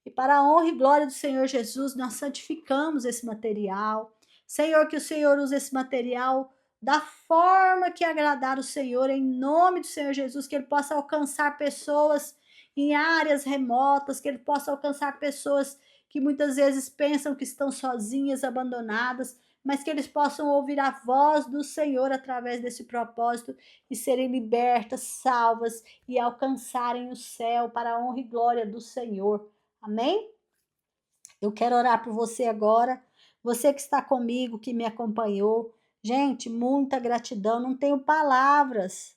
E para a honra e glória do Senhor Jesus, nós santificamos esse material. Senhor, que o Senhor use esse material da forma que agradar o Senhor, em nome do Senhor Jesus, que ele possa alcançar pessoas em áreas remotas, que ele possa alcançar pessoas que muitas vezes pensam que estão sozinhas, abandonadas, mas que eles possam ouvir a voz do Senhor através desse propósito e serem libertas, salvas e alcançarem o céu para a honra e glória do Senhor. Amém? Eu quero orar por você agora, você que está comigo, que me acompanhou. Gente, muita gratidão, não tenho palavras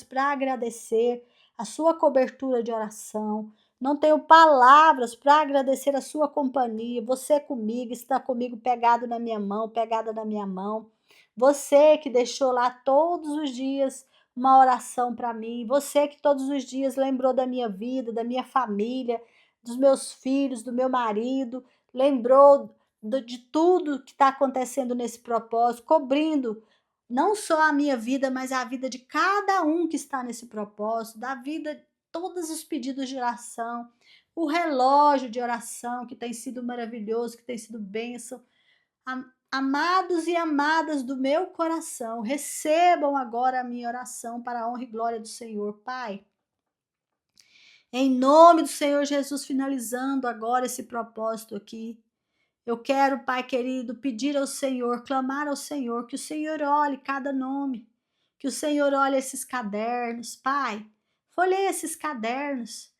para agradecer a sua cobertura de oração, não tenho palavras para agradecer a sua companhia, você comigo, está comigo pegado na minha mão, pegada na minha mão, você que deixou lá todos os dias uma oração para mim, você que todos os dias lembrou da minha vida, da minha família, dos meus filhos, do meu marido, lembrou de tudo que está acontecendo nesse propósito, cobrindo não só a minha vida, mas a vida de cada um que está nesse propósito, da vida, todos os pedidos de oração, o relógio de oração que tem sido maravilhoso, que tem sido bênção. Amados e amadas do meu coração, recebam agora a minha oração para a honra e glória do Senhor. Pai, em nome do Senhor Jesus, finalizando agora esse propósito aqui, eu quero, Pai querido, pedir ao Senhor, clamar ao Senhor, que o Senhor olhe cada nome, que o Senhor olhe esses cadernos. Pai, folheie esses cadernos,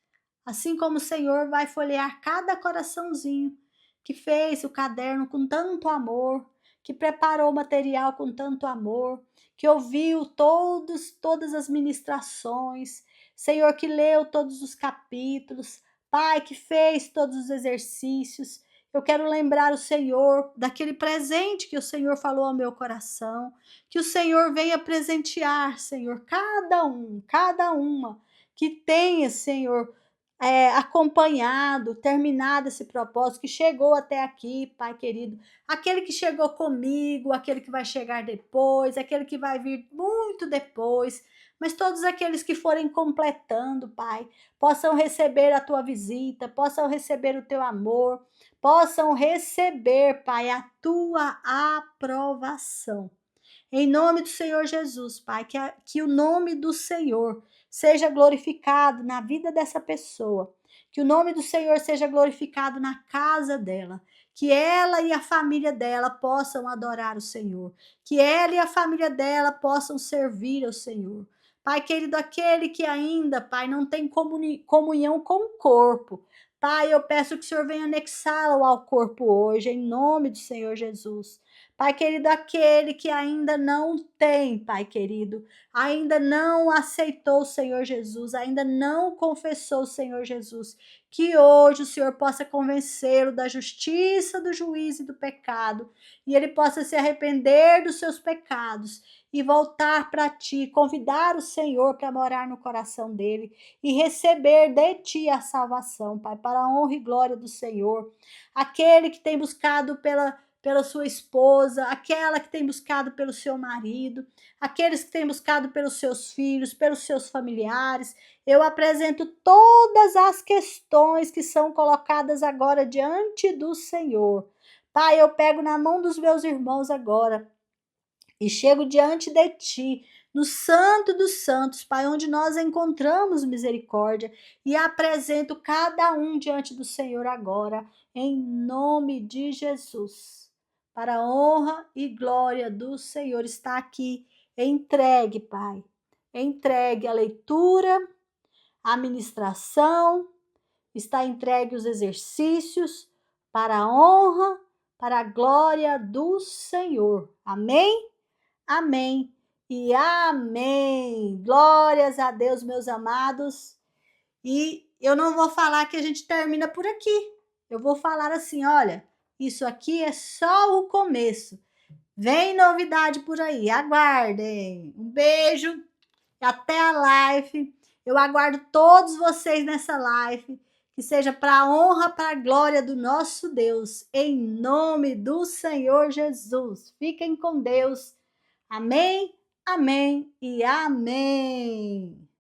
assim como o Senhor vai folhear cada coraçãozinho que fez o caderno com tanto amor, que preparou o material com tanto amor, que ouviu todas as ministrações, Senhor, que leu todos os capítulos, Pai, que fez todos os exercícios. Eu quero lembrar o Senhor daquele presente que o Senhor falou ao meu coração, que o Senhor venha presentear, Senhor, cada uma que tenha, Senhor, acompanhado, terminado esse propósito, que chegou até aqui, Pai querido, aquele que chegou comigo, aquele que vai chegar depois, aquele que vai vir muito depois, mas todos aqueles que forem completando, Pai, possam receber a tua visita, possam receber o teu amor, possam receber, Pai, a tua aprovação. Em nome do Senhor Jesus, Pai, que o nome do Senhor seja glorificado na vida dessa pessoa. Que o nome do Senhor seja glorificado na casa dela. Que ela e a família dela possam adorar o Senhor. Que ela e a família dela possam servir ao Senhor. Pai querido, aquele que ainda, Pai, não tem comunhão com o corpo. Pai, eu peço que o Senhor venha anexá-lo ao corpo hoje, em nome do Senhor Jesus. Pai querido, aquele que ainda não tem, Pai querido, ainda não aceitou o Senhor Jesus, ainda não confessou o Senhor Jesus, que hoje o Senhor possa convencê-lo da justiça, do juízo e do pecado, e ele possa se arrepender dos seus pecados e voltar para ti, convidar o Senhor para morar no coração dele e receber de ti a salvação, Pai, para a honra e glória do Senhor. Aquele que tem buscado pela sua esposa, aquela que tem buscado pelo seu marido, aqueles que têm buscado pelos seus filhos, pelos seus familiares. Eu apresento todas as questões que são colocadas agora diante do Senhor. Pai, eu pego na mão dos meus irmãos agora e chego diante de ti, no Santo dos Santos, Pai, onde nós encontramos misericórdia, e apresento cada um diante do Senhor agora, em nome de Jesus. Para a honra e glória do Senhor, está aqui entregue, Pai. Entregue a leitura, a ministração, está entregue os exercícios, para a honra, para a glória do Senhor. Amém? Amém e amém. Glórias a Deus, meus amados. E eu não vou falar que a gente termina por aqui. Eu vou falar assim, olha, isso aqui é só o começo. Vem novidade por aí, aguardem. Um beijo, até a live. Eu aguardo todos vocês nessa live. Que seja para a honra, para a glória do nosso Deus. Em nome do Senhor Jesus. Fiquem com Deus. Amém, amém e amém.